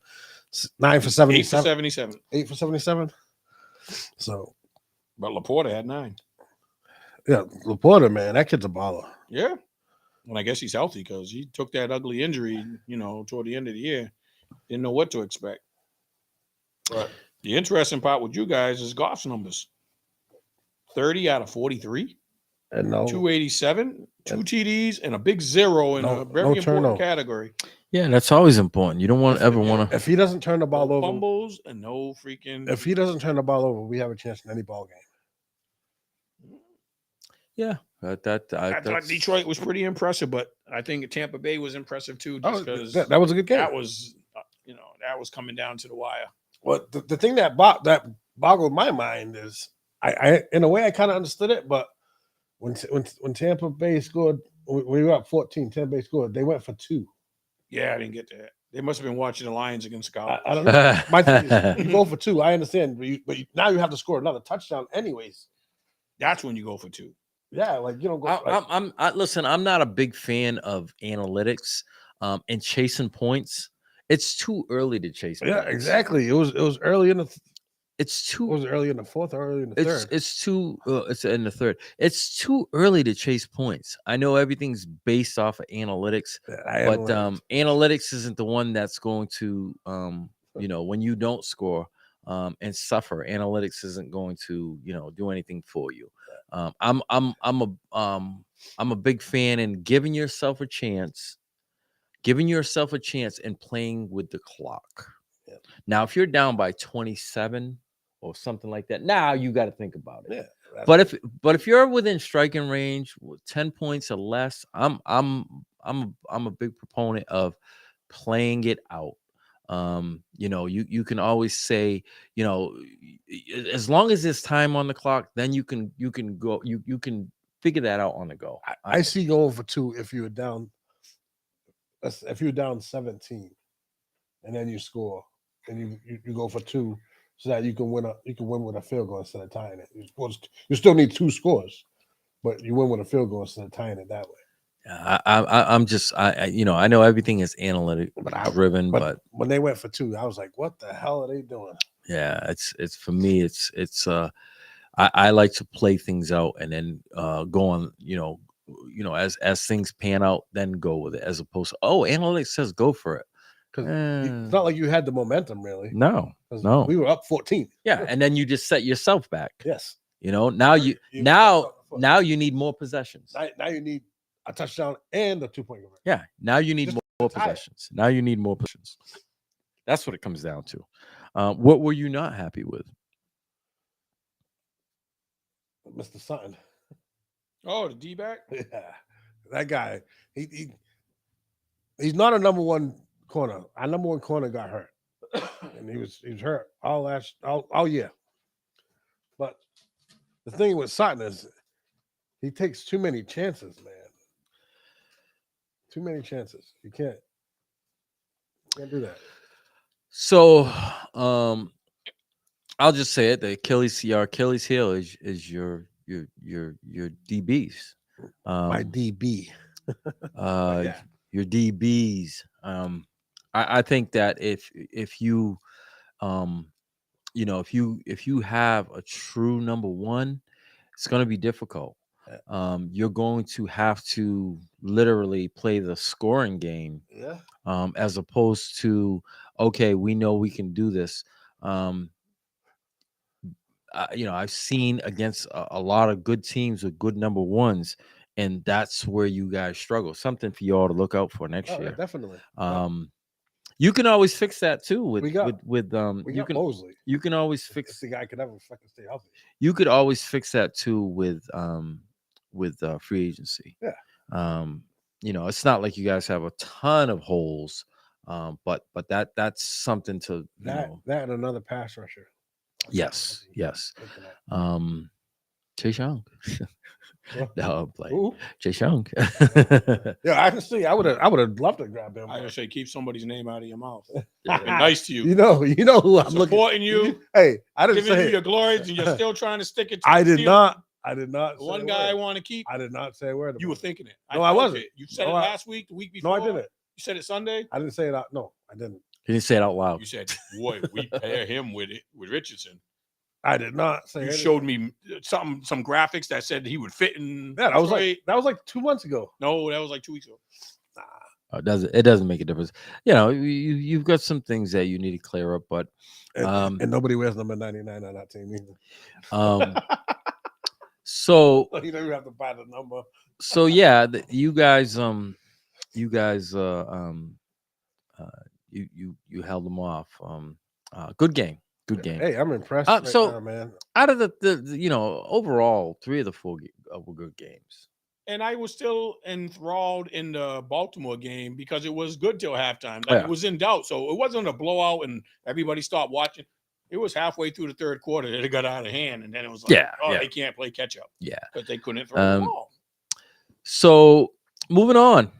9 for 77. 8 for 77. 8 for 77. So, but Laporta had 9. Yeah, Laporta, man, that kid's a baller. Yeah. Well, I guess he's healthy because he took that ugly injury, toward the end of the year. Didn't know what to expect. But the interesting part with you guys is Goff's numbers. 30 out of 43. And 287, 2 TDs, and a big 0 in a very important category. Yeah, that's always important. You don't want to. If he doesn't turn the ball over, fumbles and no freaking. If he doesn't turn the ball over, we have a chance in any ball game. Yeah, I thought Detroit was pretty impressive, but I think Tampa Bay was impressive too. Just because that was a good game. That was, that was coming down to the wire. Well, the thing that boggled my mind is, I in a way I kind of understood it, but when Tampa Bay scored, we were up 14. Tampa Bay scored. They went for 2. Yeah, I didn't get that. They must have been watching the Lions against the Cowboys. I don't know. My thing is, you go for 2. I understand, but now you have to score another touchdown, anyways. That's when you go for 2. Yeah, go. Listen, I'm not a big fan of analytics and chasing points. It's too early to chase points. Yeah, exactly. It was early in the. It was early in the 4th or early in the 3rd. It's in the 3rd. It's too early to chase points. I know everything's based off of analytics, but analytics isn't the one that's going to when you don't score and suffer. Analytics isn't going to do anything for you. I'm a big fan in giving yourself a chance and playing with the clock. Yeah. Now, if you're down by 27 or something like that, now you got to think about it. Yeah. But if you're within striking range, 10 points or less, I'm a big proponent of playing it out. You can always say, as long as there's time on the clock, then you can go, you can figure that out on the go. I see going for 2 if you're down. If you're down 17, and then you score, and you go for 2, so that you can win with a field goal instead of tying it. You still need 2 scores, but you win with a field goal instead of tying it that way. I'm just I know everything is analytic driven, But but when they went for 2, I was like, what the hell are they doing? yeah, it's for me, I like to play things out and then go on, as things pan out, then go with it, as opposed to, oh, analytics says go for it. Because it's not like you had the momentum really. No, 'Cause no. we were up 14. Yeah, and then you just set yourself back. Yes. Now you now you need more possessions. Now you need a touchdown and a 2-point conversion. Yeah, now you need Just more to tie it. possessions. Now you need more possessions. That's what it comes down to. What were you not happy with? Mr. Sutton. Oh, the D-back? Yeah. That guy, he's not a number 1 corner. Our number 1 corner got hurt. And he was hurt all year. But the thing with Sutton is he takes too many chances, man. Too many chances. You can't do that. So, I'll just say it: the Achilles heel is your DBs. My DB. Yeah. Your DBs. I think that if you if you have a true number 1, it's going to be difficult. You're going to have to literally play the scoring game, Yeah. as opposed to, okay, we know we can do this. I've seen against a lot of good teams with good number 1s, and that's where you guys struggle. Something for you all to look out for next Oh, year. yeah, definitely. You can always fix that too with We got Mosley. You can always fix If the guy could ever fucking stay healthy. You could always fix that too with free agency. Yeah. It's not like you guys have a ton of holes, but that's something to that and another pass rusher. Yes. Chase Young. No, I'm playing. Chase Young. Yeah, I would have loved to grab him. I would say keep somebody's name out of your mouth. Yeah. Been nice to you. You know who I'm supporting you. Hey, I didn't Giving say you your glories, and you're still trying to stick it. To I the did field. not. I did not. The one guy I want to keep. I did not say a word. You were thinking it. No, I wasn't. It. You said it last week, the week before. No, I didn't. You said it Sunday. I didn't say it out. No, I didn't. He didn't say it out loud. You said, "Boy, we pair him with Richardson." I did not say. You showed me some graphics that said he would fit in. Yeah, that was like 2 months ago. No, that was like 2 weeks ago. It doesn't make a difference. You've got some things that you need to clear up, but and nobody wears number 99 on that team either. So you don't even have to buy the number. So yeah, you guys you held them off. Good game. Hey, I'm impressed. So man, out of the overall 3 of the 4 were good games. And I was still enthralled in the Baltimore game because it was good till halftime. It was in doubt. So it wasn't a blowout and everybody stopped watching. It was halfway through the third quarter that it got out of hand. And then it was like, they can't play catch up. Yeah. Because they couldn't throw the ball. So moving on.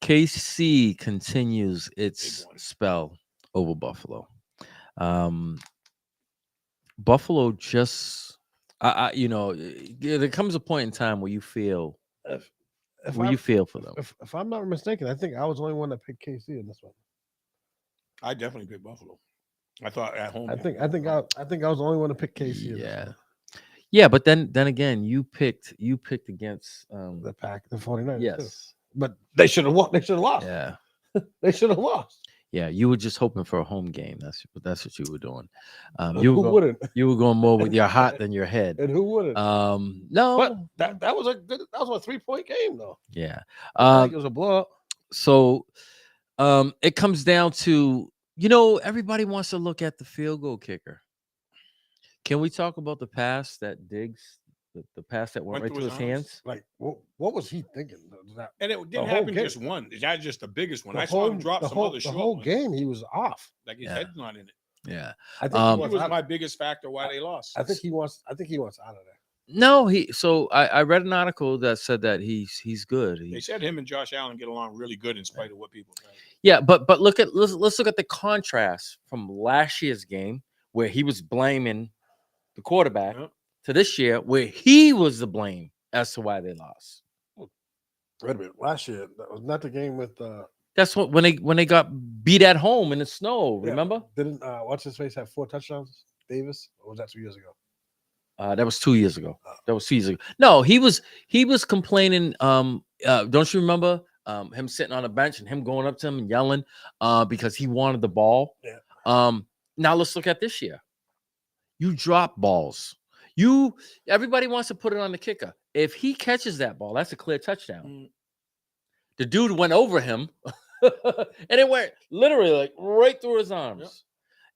KC continues its spell over Buffalo. Buffalo just there comes a point in time where you feel you feel for them. If I'm not mistaken, I think I was the only one that picked KC in this one. I definitely picked Buffalo. I thought at home. I think I was the only one to pick KC. Yeah. Yeah, but then again, you picked against the 49ers. Yes. Too. But they should have won. They should have lost. Yeah. They should have lost. Yeah, you were just hoping for a home game. That's what you were doing. Who wouldn't? You were going more with your heart than your head. And who wouldn't? No, but that was a 3-point game though. Yeah, it was a blowout. So, it comes down to everybody wants to look at the field goal kicker. Can we talk about the pass that Diggs? The pass that went right to his hands. Like, what was he thinking? And it didn't happen just one. That's just the biggest one. I saw him drop some other short. The whole game, he was off. Like his head's not in it. Yeah, I think he was my biggest factor why they lost. I think he wants out of there. No, So I read an article that said that he's good. They said him and Josh Allen get along really good in spite of what people say. Yeah, but let's look at the contrast from last year's game where he was blaming the quarterback. To this year, where he was the blame as to why they lost. Wait a minute. Last year, that was not the game with. That's what when they got beat at home in the snow. Yeah, Remember? Didn't what's his face have 4 touchdowns? Davis, or was that 2 years ago? That was 2 years ago. That was 2 years ago. No, he was complaining. Don't you remember him sitting on a bench and him going up to him and yelling because he wanted the ball? Yeah. Now let's look at this year. You drop balls. Everybody wants to put it on the kicker. If he catches that ball, that's a clear touchdown. The dude went over him, and it went literally like right through his arms. Yep.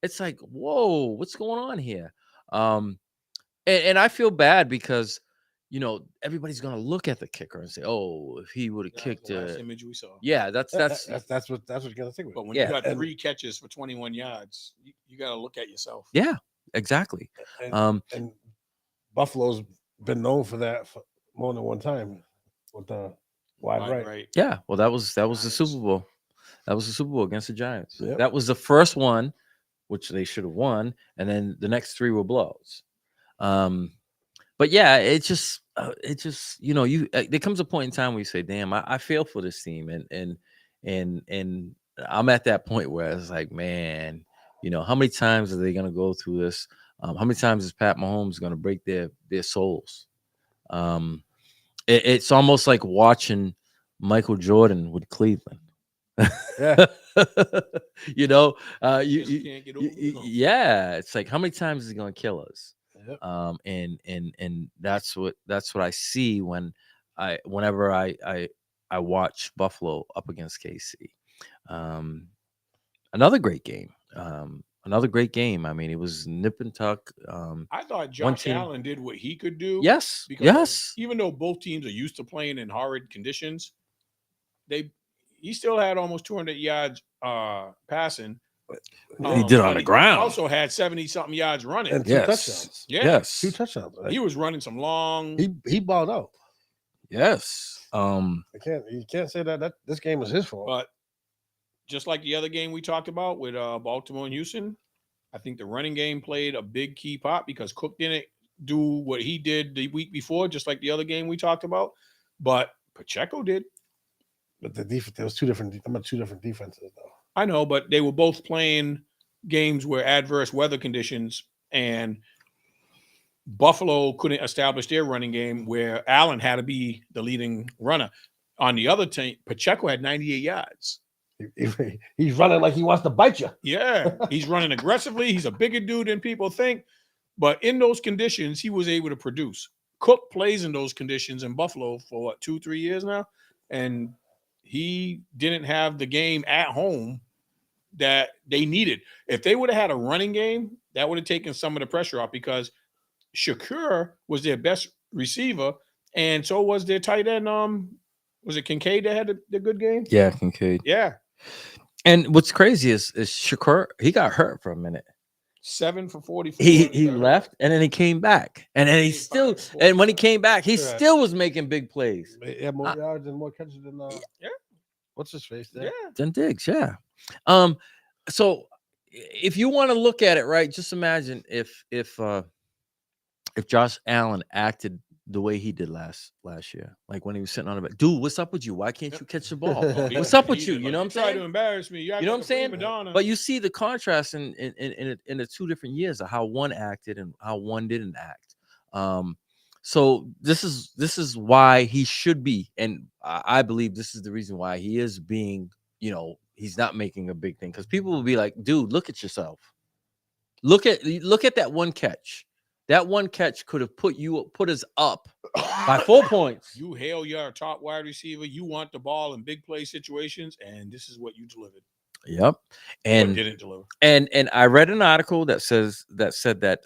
It's like, whoa, what's going on here? And I feel bad because, everybody's gonna look at the kicker and say, "Oh, if he would have kicked the it." last image we saw. Yeah, that's what you're gonna think. But when you got 3 catches for 21 yards, you got to look at yourself. Yeah, exactly. And Buffalo's been known for that for more than one time with the wide right. Yeah, well, that was the Super Bowl. That was the Super Bowl against the Giants. Yep. That was the first one, which they should have won, and then the next 3 were blowouts. But yeah, it just there comes a point in time where you say, "Damn, I feel for this team," and I'm at that point where it's like, man, how many times are they gonna go through this? How many times is Pat Mahomes gonna break their souls? It's almost like watching Michael Jordan with Cleveland. Yeah. Yeah, it's like, how many times is he gonna kill us? Yep. And that's what I see whenever I watch Buffalo up against KC. Another great game. I mean, it was nip and tuck. I thought Josh Allen did what he could do. Yes. Because yes. Even though both teams are used to playing in horrid conditions, he still had almost 200 yards passing. He did on the ground. He also had 70-something yards running. And 2 touchdowns. Yeah. Yes. 2 touchdowns. Right? He was running some long. He balled out. Yes. You can't say that this game was his fault. But just like the other game we talked about with Baltimore and Houston, I think the running game played a big key part because Cook didn't do what he did the week before, just like the other game we talked about. But Pacheco did. But the defense, there was 2 different defenses, though. I know, but they were both playing games where adverse weather conditions, and Buffalo couldn't establish their running game where Allen had to be the leading runner. On the other team, Pacheco had 98 yards. He's running like he wants to bite you. Yeah, he's running aggressively. He's a bigger dude than people think. But in those conditions, he was able to produce. Cook plays in those conditions in Buffalo for 2-3 years now, and he didn't have the game at home that they needed. If they would have had a running game, that would have taken some of the pressure off because Shakur was their best receiver, and so was their tight end. Was it Kincaid that had the good game? Yeah, Kincaid. Yeah. And what's crazy is Shakur, he got hurt for a minute. 7 for 44. He left and then he came back. And then and when he came back, he still was making big plays. He had more yards and more catches than what's his face there? Yeah. Than Diggs, yeah. So if you want to look at it, right, just imagine if Josh Allen acted the way he did last year, like when he was sitting on the back. Dude, what's up with you? Why can't you catch the ball? What's up with you? You know what I'm saying? Try to embarrass me. You know what I'm saying? But you see the contrast in the 2 different years of how one acted and how one didn't act. So this is why he should be, and I believe this is the reason why he is being, he's not making a big thing, because people will be like, dude, look at yourself. Look at that one catch. That one catch could have put us up by 4 points. You hail your top wide receiver. You want the ball in big play situations, and this is what you delivered. Yep, and didn't deliver. And I read an article that said that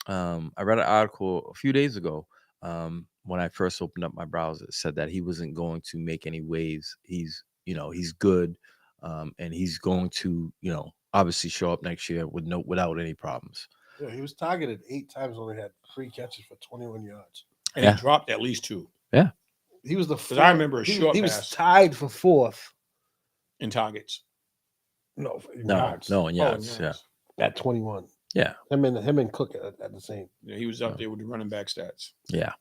I read an article a few days ago when I first opened up my browser. It said that he wasn't going to make any waves. He's good, and he's going to obviously show up next year without any problems. Yeah, he was targeted 8 times, only had 3 catches for 21 yards. And he dropped at least 2. Yeah. He was the first. I remember a short He pass. was tied for 4th. In targets. No, in yards. Yeah. At 21. Yeah. Him and Cook at the same. Yeah, he was up there with the running back stats. Yeah.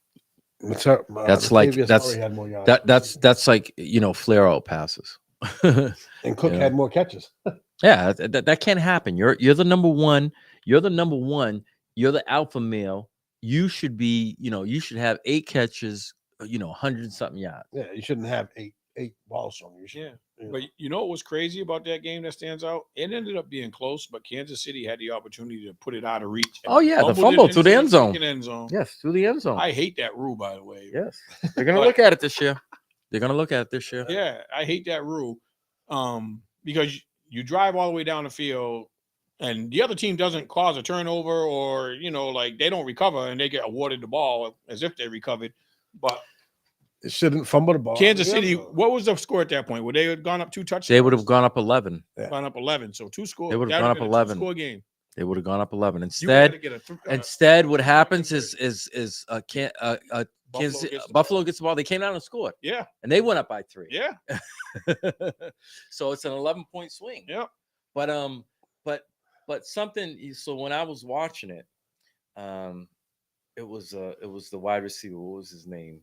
That's like Latavius Murray had more yards. that's like flare out passes. And Cook Yeah. had more catches. Yeah, that can't happen. You're the number one. You're the number one. You're the alpha male. You should be, you should have 8 catches, 100 something yards. Yeah, you shouldn't have eight balls from you. Yeah. You But you know what was crazy about that game that stands out? It ended up being close, but Kansas City had the opportunity to put it out of reach. and Oh yeah, the fumbled it fumble to the into end zone. freaking end zone. Yes, through the end zone. I hate that rule, by the way. Yes, they're gonna But- look at it this year. They're gonna look at it this year. Yeah, I hate that rule. Because you drive all the way down the field and the other team doesn't cause a turnover or, like they don't recover and they get awarded the ball as if they recovered. But It shouldn't fumble the ball. Kansas Yeah, City, so- what was the score at that point? Would they have gone up 2 touchdowns? They would have gone up 11. gone up 11. So 2 scores. They would have that gone would've up been a 11. Score game. They would have gone up 11. You had to Instead, get a instead, what happens is Buffalo Kansas gets the Buffalo ball. gets the ball. They came down and scored, Yeah, and they went up by 3. yeah, So it's an 11-point swing. yeah. But something. So when I was watching it, it was the wide receiver. What was his name?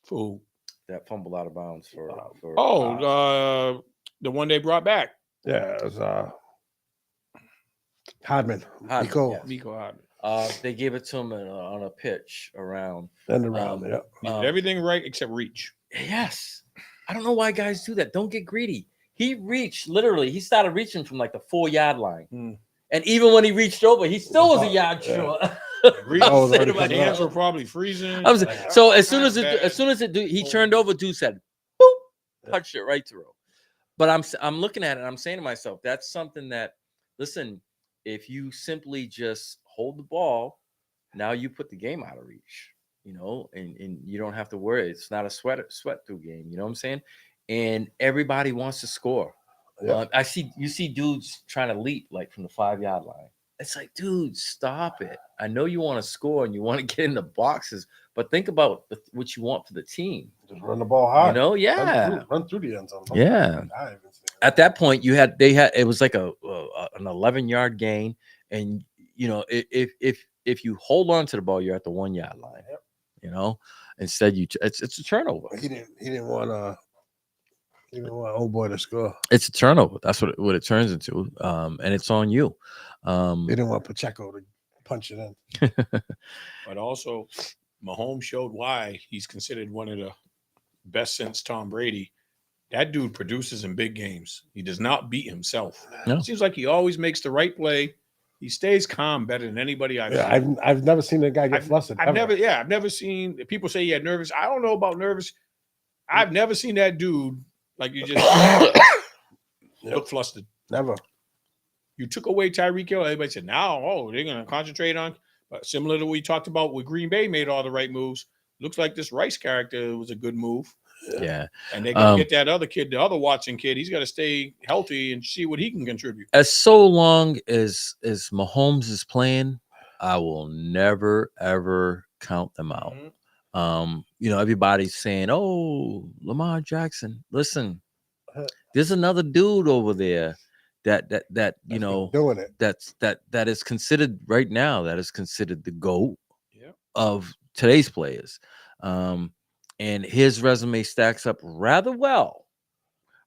Fool. That fumbled out of bounds for. The one they brought back. Yeah, it was Hardman. Hardman, Nico. yeah. Nico Hardman. They gave it to him on a pitch around. And around, yeah. He did everything right except reach. Yes. I don't know why guys do that. Don't get greedy. He reached literally. He started reaching from like the 4-yard line, and even when he reached over, he still was a yard short. Reach. Oh, Say to already His myself, hands were probably freezing. I was Like, so oh, as soon as bad. he turned over, dude said, "Boop," touched it right through. But I'm looking at it, and I'm saying to myself, that's something that, listen, if you simply just hold the ball, now you put the game out of reach, and you don't have to worry. It's not a sweat through game. You know what I'm saying? And everybody wants to score. Yeah. You see dudes trying to leap like from the 5-yard line. It's like, dude, stop it. I know you want to score and you want to get in the boxes, but think about what you want for the team. Just run the ball hard. Yeah. Run through the end zone. Yeah. At that point, it was like an 11-yard gain, and if you hold on to the ball, you're at the 1-yard line. Yep. Instead it's a turnover. He didn't want old boy to score. It's a turnover. That's what it turns into, and it's on you. He didn't want Pacheco to punch it in. But also, Mahomes showed why he's considered one of the best since Tom Brady. That dude produces in big games. He does not beat himself. No. It seems like he always makes the right play. He stays calm better than anybody I've seen. I've never seen a guy get flustered. I've never seen people say he had nervous. I don't know about nervous. I've never seen that dude like you just look flustered. Never. You took away Tyreek Hill. Everybody said, now, they're going to concentrate on. But similar to what we talked about with Green Bay made all the right moves. Looks like this Rice character was a good move. Yeah. And they're going to get that other kid, the other Watson kid. He's got to stay healthy and see what he can contribute. As so long as Mahomes is playing, I will never, ever count them out. Mm-hmm. Everybody's saying, "Oh, Lamar Jackson." Listen, there's another dude over there that doing it. that is considered right now. That is considered the GOAT Yeah. of today's players, and his resume stacks up rather well.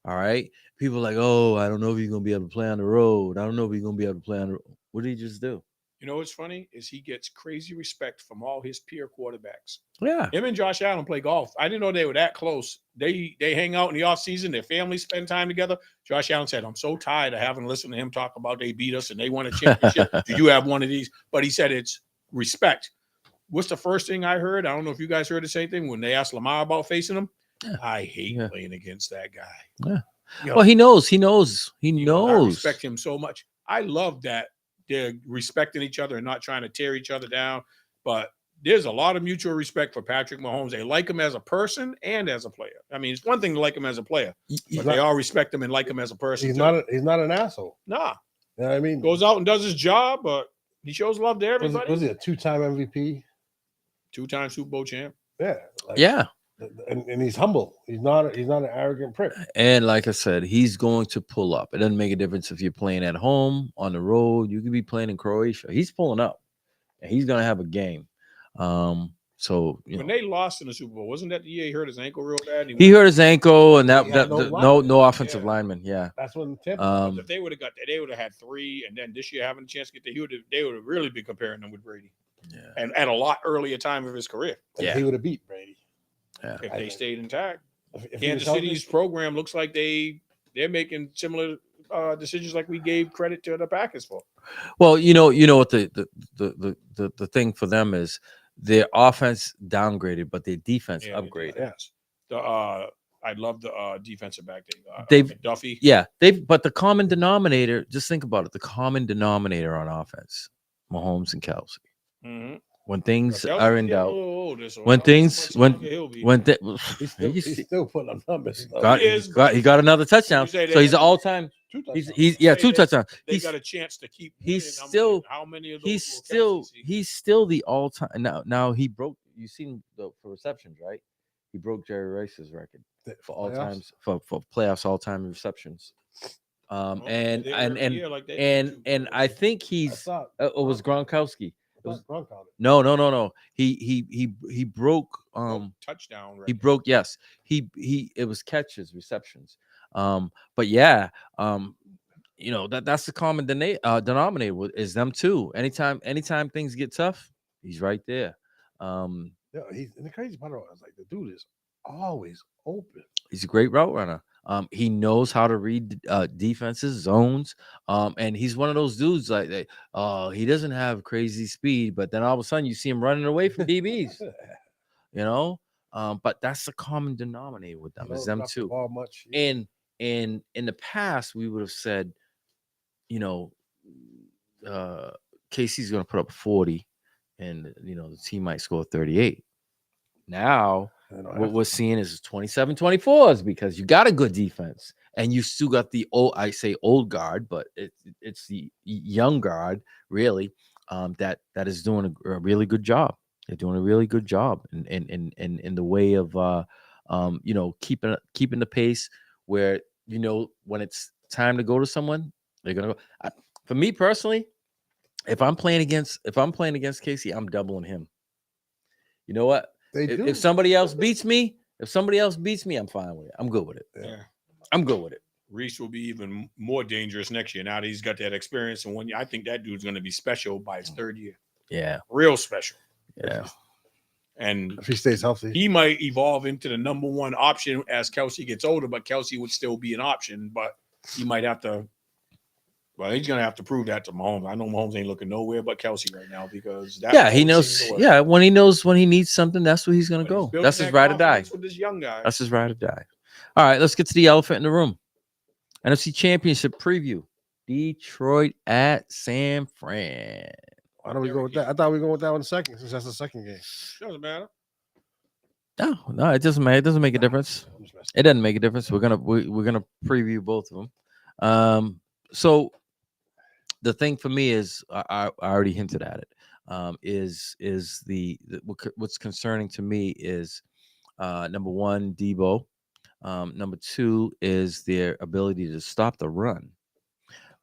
All right, people are like, "Oh, I don't know if he's gonna be able to play on the road. I don't know if he's gonna be able to play on the road." What did he just do? You know what's funny is he gets crazy respect from all his peer quarterbacks. Yeah. Him and Josh Allen play golf. I didn't know they were that close. They hang out in the offseason. Their families spend time together. Josh Allen said, I'm so tired of having to listen to him talk about they beat us and they won a championship. Do you have one of these? But he said it's respect. What's the first thing I heard? I don't know if you guys heard the same thing when they asked Lamar about facing him. Yeah. I hate playing against that guy. Yeah. Well, he knows. He I respect him so much. I love that they're respecting each other and not trying to tear each other down. But there's a lot of mutual respect for Patrick Mahomes. They like him as a person and as a player. I mean, it's one thing to like him as a player, but they all respect him and like him as a person. He's not an asshole. Nah. You know what I mean? Goes out and does his job, but he shows love to everybody. Was he a 2-time MVP? 2-time Super Bowl champ. Yeah. Yeah. And he's humble. He's not an arrogant prick. And like I said, he's going to pull up. It doesn't make a difference if you're playing at home, on the road. You could be playing in Croatia. He's pulling up, and he's going to have a game. So you When know, they lost in the Super Bowl, wasn't that the year he hurt his ankle real bad? And he hurt his ankle, and He had no lineman. no offensive Yeah. lineman. Yeah. That's when Tampa. But if they would have got that, they would have had 3, and then this year having a chance to get there, they would have really been comparing them with Brady. Yeah. And at a lot earlier time of his career, and Yeah. he would have beat Brady. Yeah. if I they think. stayed intact. If he was Kansas healthy, City's program looks like they're making similar decisions like we gave credit to the Packers for. Well, you know what the thing for them is, their offense downgraded, but their defense upgraded. Yes. I love the defensive back. They've- McDuffie. Yeah, but the common denominator, just think about it. The common denominator on offense, Mahomes and Kelsey. Mm-hmm. When things Kelsey's are in getting a doubt, little older, so when I don't know how things- much longer he'll be. he's still putting up numbers. though. he got another touchdown, You say so he's that- an all-time. 2 He's touchdowns. 2 touchdowns. they He's got a chance to keep. he's winning. I'm still- like, how many of those? he's will still Kelsey see? he's still the all-time. Now he broke. You seen the for receptions, right? He broke Jerry Rice's record for all Playoffs? times for playoffs all-time receptions. Well, And they were every and year like that and too, and bro. I think I he's thought it was Gronkowski. I thought Gronk on it. No. He broke touchdown. he record. broke, yes. He it was catches, receptions. But yeah, you know, that's the common denominator is them too. Anytime things get tough, he's right there. Yeah, and the crazy part of it is like the dude is always open. He's a great route runner. He knows how to read defenses, zones, and he's one of those dudes like he doesn't have crazy speed, but then all of a sudden you see him running away from DBs. You know, but that's the common denominator with them, He is don't them drop the too. ball much. And in the past, we would have said, you know, Casey's going to put up 40, and you know the team might score 38. Now what we're seeing is 27-24s because you got a good defense and you still got the old guard, but it's the young guard really that is doing a really good job. They're doing a really good job in the way of you know, keeping the pace where, you know, when it's time to go to someone, they're gonna go. For me personally, if I'm playing against Casey, I'm doubling him. You know what? If somebody else beats me, I'm fine with it. I'm good with it. Yeah. I'm good with it. Reese will be even more dangerous next year. Now that he's got that experience, and I think that dude's going to be special by his 3rd year. Yeah. Real special. Yeah. And if he stays healthy, he might evolve into the number 1 option as Kelsey gets older, but Kelsey would still be an option, but he might have to. Well, he's going to have to prove that to Mahomes. I know Mahomes ain't looking nowhere but Kelsey right now because he knows. Yeah, when he needs something, that's where he's going to go. That's his ride or die. With this young guy. That's his ride or die. All right, let's get to the elephant in the room. NFC Championship preview. Detroit at San Fran. why don't we go with that? I thought we were going with that one second since that's the second game. Doesn't matter. No, it doesn't matter. It doesn't make a difference. I'm just messing. It doesn't make a difference. We're gonna preview both of them. So the thing for me is I already hinted at it. Is what's concerning to me is number 1, Debo. Number 2 is their ability to stop the run.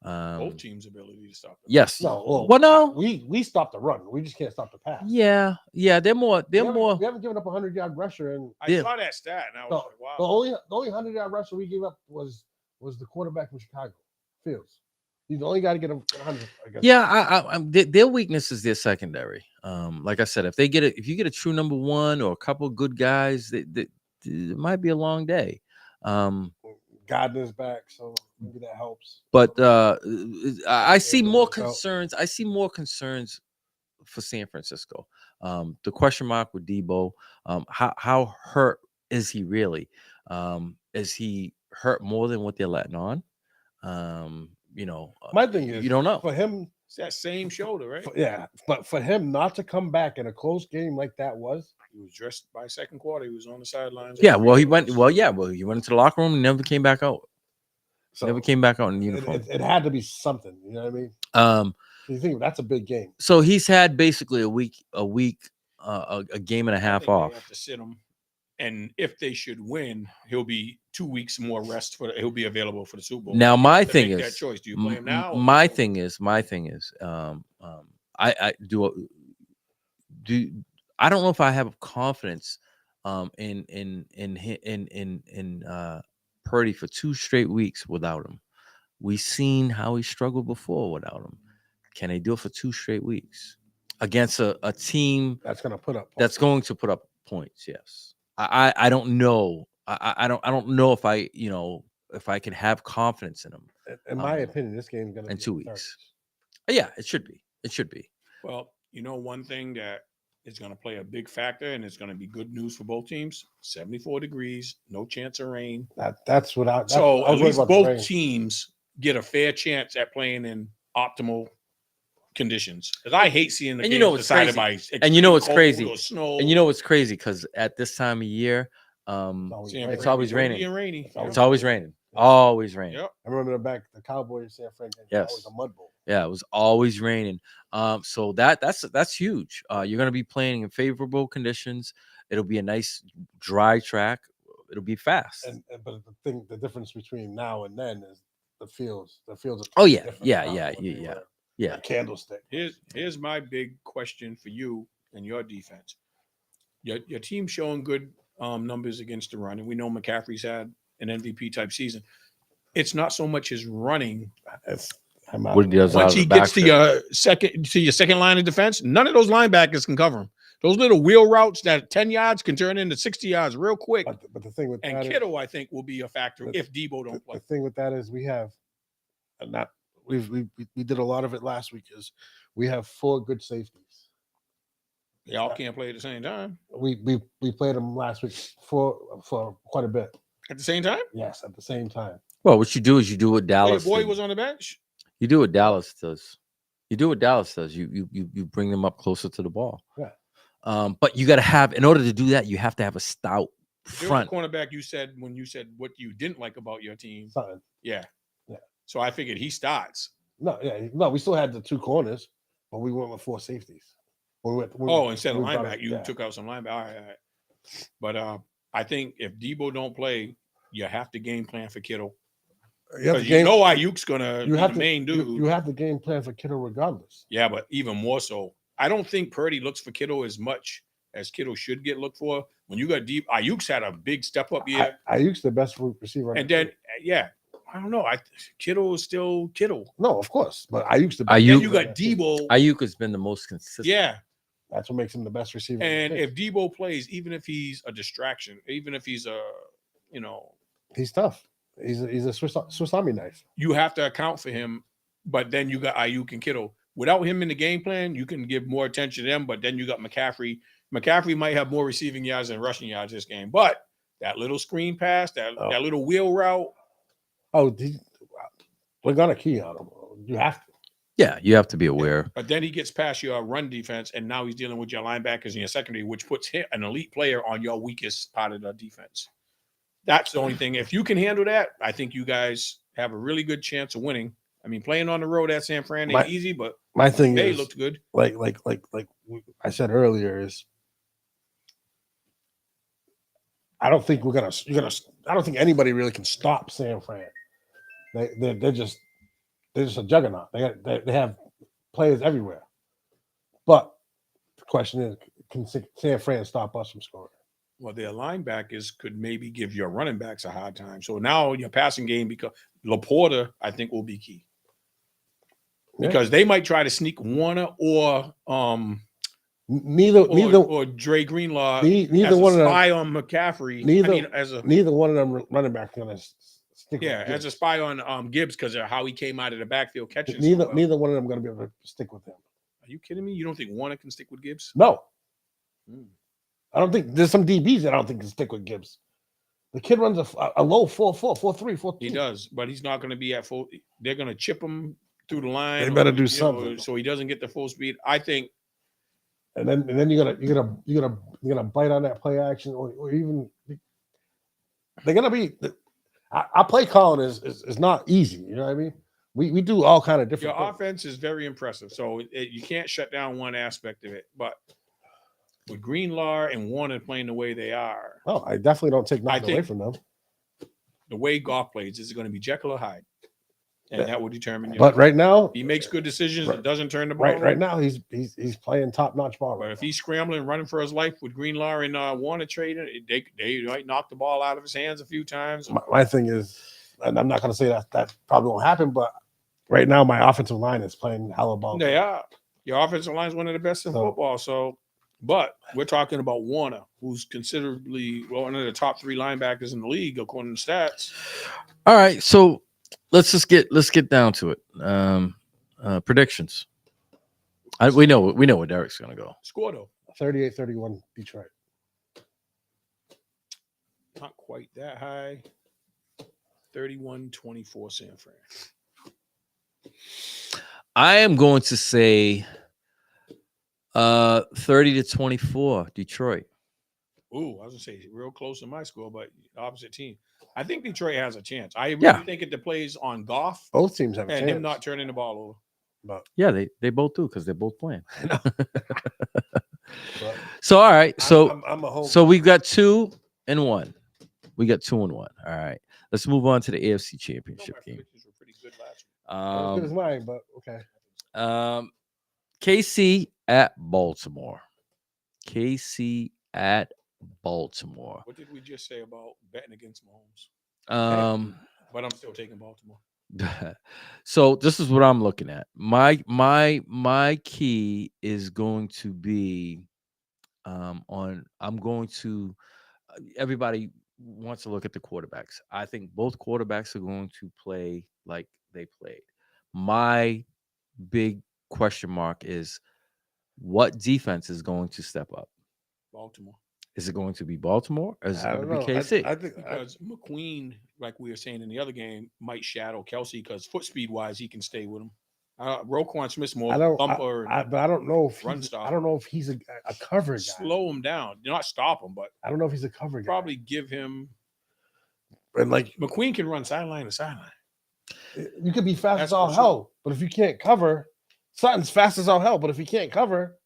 Both teams' ability to stop. Yes. No, Well, no. we stopped the run. We just can't stop the pass. Yeah. They're more. We haven't given up a 100-yard rusher, and I saw that stat, and I was like, wow. the only 100-yard rusher we gave up was the quarterback from Chicago, Fields. He's the only guy to get him 100. I guess. Yeah, their weakness is their secondary. Like I said, if you get a true number 1 or a couple of good guys, it might be a long day. Gardner's back, so maybe that helps. But I see more concerns. I see more concerns for San Francisco. The question mark with Debo. How hurt is he really? Is he hurt more than what they're letting on? You know, my thing is you don't know. For him, It's that same shoulder, right? but for him not to come back in a close game like that He was dressed by second quarter. He was on the sidelines. Yeah, well, he went. Well, yeah, well, he went into the locker room and never came back out. So Never came back out in uniform. It had to be something. You know what I mean? You think that's a big game. So he's had basically a game and a half They off. have to sit him, and if they should win, he'll be 2 weeks more rest he'll be available for the Super Bowl. Now, You my have to thing make is, that choice. Do you play him now? my thing is, I don't know if I have confidence in Purdy for 2 straight weeks without him. We seen how he struggled before without him. Can they do it for 2 straight weeks against a team That's going to put up. that's going to put up points? Yes. I don't know. I don't know if if I can have confidence in him. In my opinion, this game's going to in be 2 in the weeks. 30s. Yeah, it should be. It should be. Well, one thing that is going to play a big factor, and it's going to be good news for both teams. 74 degrees, no chance of rain. That's what I. That's, So I was at worried least about the both rain. teams get a fair chance at playing in optimal conditions. Because I hate seeing the And games you know what's decided crazy? by And you know extreme what's cold crazy? or snow. And you know what's crazy? Because at this time of year, always San raining. it's always Fran, raining. and rainy. It's always raining. Always raining. Yep. I remember the Cowboys San Fran game. Yes. Always a mud bowl. Yeah, it was always raining. So that's huge. You're gonna be playing in favorable conditions. It'll be a nice dry track. It'll be fast. But the difference between now and then is the fields. The fields are Oh, yeah. different Yeah, now yeah, than what they yeah, were. Yeah. A candlestick. Here's my big question for you and your defense. Your team showing good numbers against the run, and we know McCaffrey's had an MVP type season. It's not so much his running. What he does out Once of he the gets to backfield. your second line of defense, none of those linebackers can cover him. Those little wheel routes that 10 yards can turn into 60 yards real quick. But the thing with And that Kittle, I think, will be a factor if Debo don't play. The thing with that is we have, we did a lot of it last week. Is we have 4 good safeties. They all can't play at the same time. We played them last week for quite a bit. At the same time? Yes, at the same time. Well, what you do is you do what Your Dallas. boy did. was on the bench. You do what Dallas does. You do what Dallas does. You bring them up closer to the ball. Yeah. But you got to have, in order to do that, you have to have a stout front. Cornerback, you said when you said what you didn't like about your team. Something. Yeah. Yeah. So I figured he starts. No, we still had the 2 corners, but we went with 4 safeties. Instead of linebacker, you took out some linebacker. All right. But I think if Debo don't play, you have to game plan for Kittle. Because Ayuk's gonna be the main dude. You have to game plan for Kittle regardless. Yeah, but even more so. I don't think Purdy looks for Kittle as much as Kittle should get looked for. When you got deep, Ayuk's had a big step up year. Ayuk's the best receiver. And then, I don't know. Kittle is still Kittle. No, of course, but Ayuk's the best. Then you got Debo. Ayuk has been the most consistent. Yeah. That's what makes him the best receiver. And if Debo plays, even if he's a distraction, even if he's he's tough. He's a Swiss Army knife. You have to account for him. But then you got Ayuk and Kittle. Without him in the game plan, you can give more attention to them. But then you got McCaffrey. McCaffrey might have more receiving yards than rushing yards this game. But that little screen pass, that little wheel route. We're gonna key on him. You have to. Yeah, you have to be aware. But then he gets past your run defense, and now he's dealing with your linebackers and your secondary, which puts an elite player on your weakest part of the defense. That's the only thing. If you can handle that, I think you guys have a really good chance of winning. I mean, playing on the road at San Fran ain't easy, but my thing they is, looked good. Like I said earlier, is I don't think I don't think anybody really can stop San Fran. They're just a juggernaut. They have players everywhere. But the question is, can San Fran stop us from scoring? Well, their linebackers could maybe give your running backs a hard time. So now your passing game, because Laporta, I think, will be key. Because they might try to sneak Warner or Dre Greenlaw neither one of them spy on McCaffrey. Neither one of them running backs going to stick. Yeah, as a spy on Gibbs because of how he came out of the backfield catching. Neither one of them going to be able to stick with him. Are you kidding me? You don't think Warner can stick with Gibbs? No. I don't think there's some DBs that I don't think can stick with Gibbs. The kid runs a low 4.4, 4.3, 4.2. He does, but he's not going to be at full. They're going to chip him through the line. They better do something so he doesn't get the full speed. I think. And then you're gonna bite on that play action, or even they're gonna be. Our play calling is not easy. You know what I mean? We do all kind of different. Your offense is very impressive, so you can't shut down one aspect of it. But with Greenlaw and Warner playing the way they are, I definitely don't take nothing away from them. The way Goff plays is going to be Jekyll or Hyde. and that will determine. But right now, he makes good decisions and doesn't turn the ball right over. now he's playing top notch ball. But Right if he's scrambling, running for his life with Greenlaw and Warner trading, they might knock the ball out of his hands a few times. My thing is, and I'm not going to say that probably won't happen, but right now my offensive line is playing hella ball. They are. Your offensive line is one of the best in football. So, but we're talking about Warner, who's considerably one of the top 3 linebackers in the league according to stats. All right, so let's get down to it. Predictions. We know where Derek's gonna go. Score though. 38-31 Detroit. Not quite that high. 31-24 San Fran. I am going to say 30-24 Detroit. Ooh, I was gonna say real close to my score, but opposite team. I think Detroit has a chance. I really think it plays on Goff. Both teams have a chance. And him not turning the ball over. But yeah, they both do because they're both playing. but So all right, so I'm a home. so we've got 2-1. We got 2-1. All right, let's move on to the AFC Championship game. Were pretty good last week. Not as good as mine, but okay. KC at Baltimore. KC at Baltimore. What did we just say about betting against Mahomes? But I'm still taking Baltimore. So this is what I'm looking at. My key is going to be everybody wants to look at the quarterbacks. I think both quarterbacks are going to play like they played. My big question mark is what defense is going to step up? Baltimore. Is it going to be Baltimore or is it I going don't to be know. KC? I think Because McQueen, like we were saying in the other game, might shadow Kelsey because foot speed wise, he can stay with him. Roquan Smith's more thumper. but I don't know if run he's, stop. I don't know if he's a cover guy. Slow him down. Do not stop him, but I don't know if he's a cover guy. probably give him. And like McQueen can run sideline to sideline. you could be fast That's as all for hell, but if you can't cover, Sutton's fast as all hell, but if he can't cover,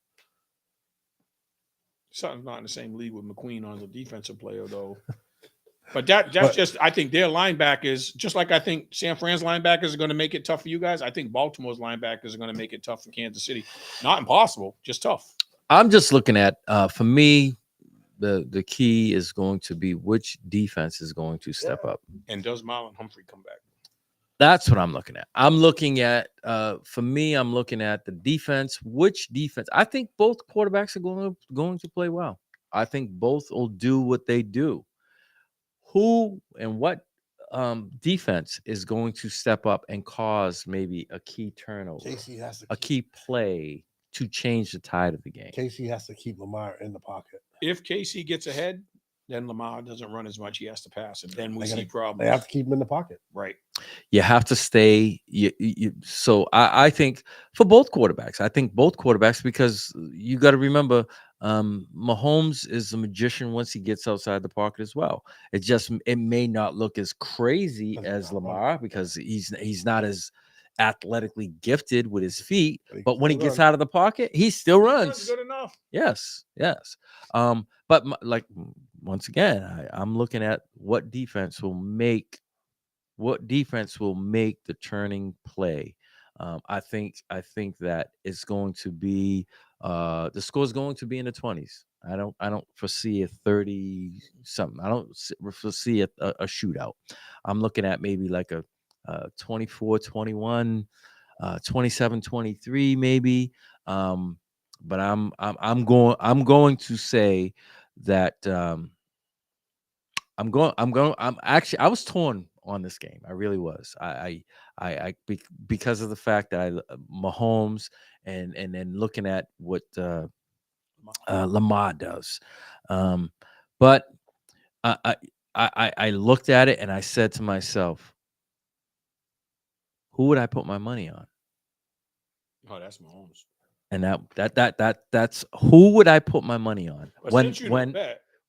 Sutton's not in the same league with McQueen on the defensive player though. But that's just I think their linebackers, just like I think San Fran's linebackers are going to make it tough for you guys. I think Baltimore's linebackers are going to make it tough for Kansas City. Not impossible, just tough. I'm just looking at for me, the key is going to be which defense is going to step up. And does Marlon Humphrey come back? That's what I'm looking at. I'm looking at for me, I'm looking at the defense. Which defense? I think both quarterbacks are going to play well. I think both will do what they do. Who and what defense is going to step up and cause maybe a key turnover, Casey has to a key play to change the tide of the game? Casey has to keep Lamar in the pocket. If KC gets ahead, then Lamar doesn't run as much. He has to pass, and then we see problems. They have to keep him in the pocket. Right. You have to stay. So I think for both quarterbacks, because you got to remember, Mahomes is a magician once he gets outside the pocket as well. It may not look as crazy as Lamar because he's not as athletically gifted with his feet, but when he gets out of the pocket, he still runs. Good enough. Yes. But once again, I'm looking at what defense will make the turning play. I think that it's going to be the score is going to be in the 20s. I don't foresee a 30 something. I don't foresee a shootout. I'm looking at maybe like a 24-21, 27-23 maybe. But I'm going to say that I was torn on this game. I really was. Because of the fact that Mahomes and then looking at what Lamar does. But I looked at it and I said to myself, who would I put my money on? Oh, that's Mahomes. And that's who would I put my money on? Well,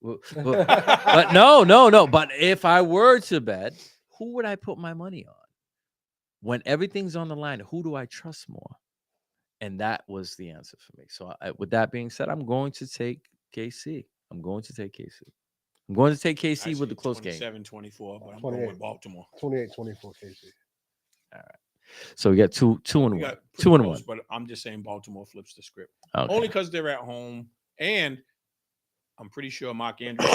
But no. But if I were to bet, who would I put my money on? When everything's on the line, who do I trust more? And that was the answer for me. So with that being said, I'm going to take KC. I'm going to take KC with the close game. 27-24, but I'm going with Baltimore. 28-24 KC. So we got two and We one. got pretty 2 and close, 1. but I'm just saying Baltimore flips the script. Okay. Only because they're at home, and I'm pretty sure Mark Andrews,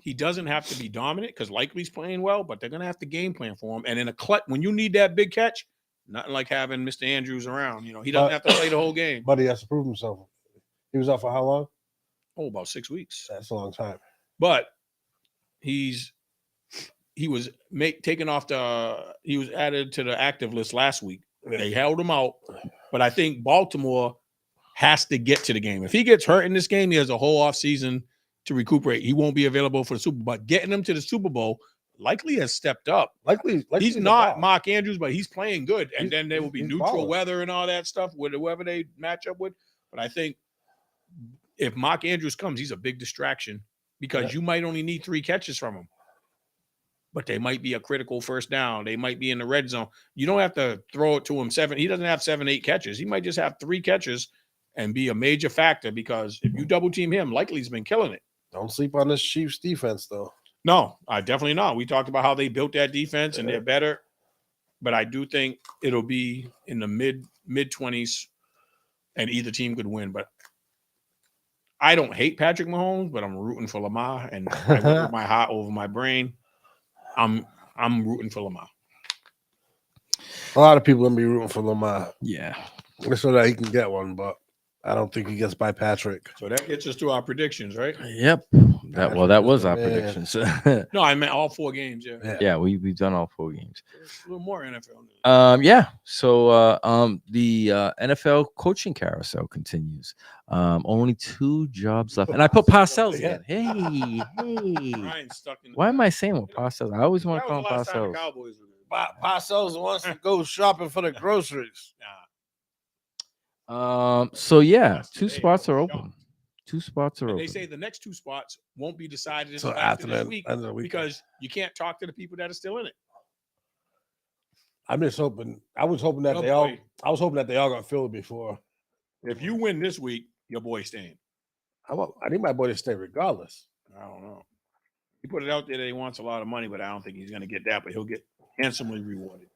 he doesn't have to be dominant because Likely's playing well, but they're gonna have to game plan for him. And in a clutch, when you need that big catch, nothing like having Mr. Andrews around. You know, he doesn't have to play the whole game. But he has to prove himself. He was out for how long? Oh, about 6 weeks. That's a long time. But he was taken off he was added to the active list last week. They held him out, but I think Baltimore has to get to the game. If he gets hurt in this game, he has a whole off season to recuperate. He won't be available for the Super Bowl. But getting him to the Super Bowl Likely has stepped up. Likely He's not Mark Andrews, but he's playing good. And then there will be neutral balling. weather and all that stuff with whoever they match up with. But I think if Mark Andrews comes, he's a big distraction because you might only need 3 catches from him. But they might be a critical first down. They might be in the red zone. You don't have to throw it to him 7. He doesn't have 7, 8 catches. He might just have 3 catches and be a major factor because if you double team him, Likely's been killing it. Don't sleep on this Chiefs defense, though. No, I definitely not. We talked about how they built that defense and they're better. But I do think it'll be in the mid-20s and either team could win. But I don't hate Patrick Mahomes, but I'm rooting for Lamar. And I went with my heart over my brain. I'm rooting for Lamar. A lot of people gonna be rooting for Lamar. Yeah. So that he can get one, but I don't think he gets by Patrick. So that gets us to our predictions, right? Yep. That was our predictions. No, I meant all 4 games. Yeah. Yeah, we've done all 4 games. A little more NFL news. Yeah. So the NFL coaching carousel continues. Only 2 jobs left, and I put Parcells again. Hey. Ryan's stuck in Why am I saying with Parcells? I always want to call him Parcells. Parcells wants to go shopping for the groceries. So yeah, 2 spots are open. 2 spots are And open. they say the next 2 spots won't be decided So until after this that, week end of the week. because you can't talk to the people that are still in it. I'm just hoping. I was hoping that Oh, they all. boy. I was hoping that they all got filled before. If you win this week, your boy's staying. I need my boy to stay regardless. I don't know. He put it out there that he wants a lot of money, but I don't think he's going to get that. But he'll get handsomely rewarded.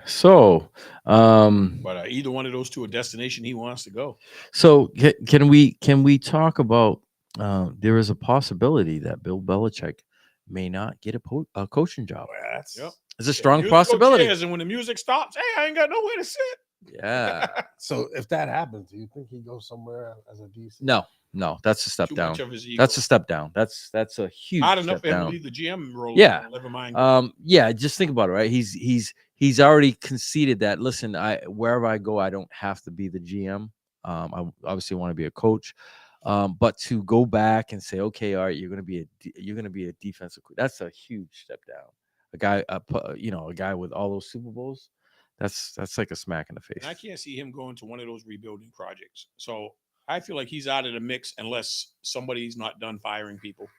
So, But either one of those 2 a destination he wants to go. so can we talk about? There is a possibility that Bill Belichick may not get a coaching job. Yep. It's a strong Musical possibility. chairs, and when the music stops, hey, I ain't got nowhere to sit. Yeah. So if that happens, do you think he goes somewhere as a DC? No, that's a step Too down. much of his ego. That's a step down. That's a huge Hard enough step for him to down. leave the GM role. Yeah. Never mind. Yeah, just think about it, right? He's already conceded that. Listen, wherever I go, I don't have to be the GM. I obviously want to be a coach, but to go back and say, okay, all right, you're gonna be a defensive. That's a huge step down. A guy with all those Super Bowls. That's like a smack in the face. And I can't see him going to one of those rebuilding projects. So I feel like he's out of the mix unless somebody's not done firing people.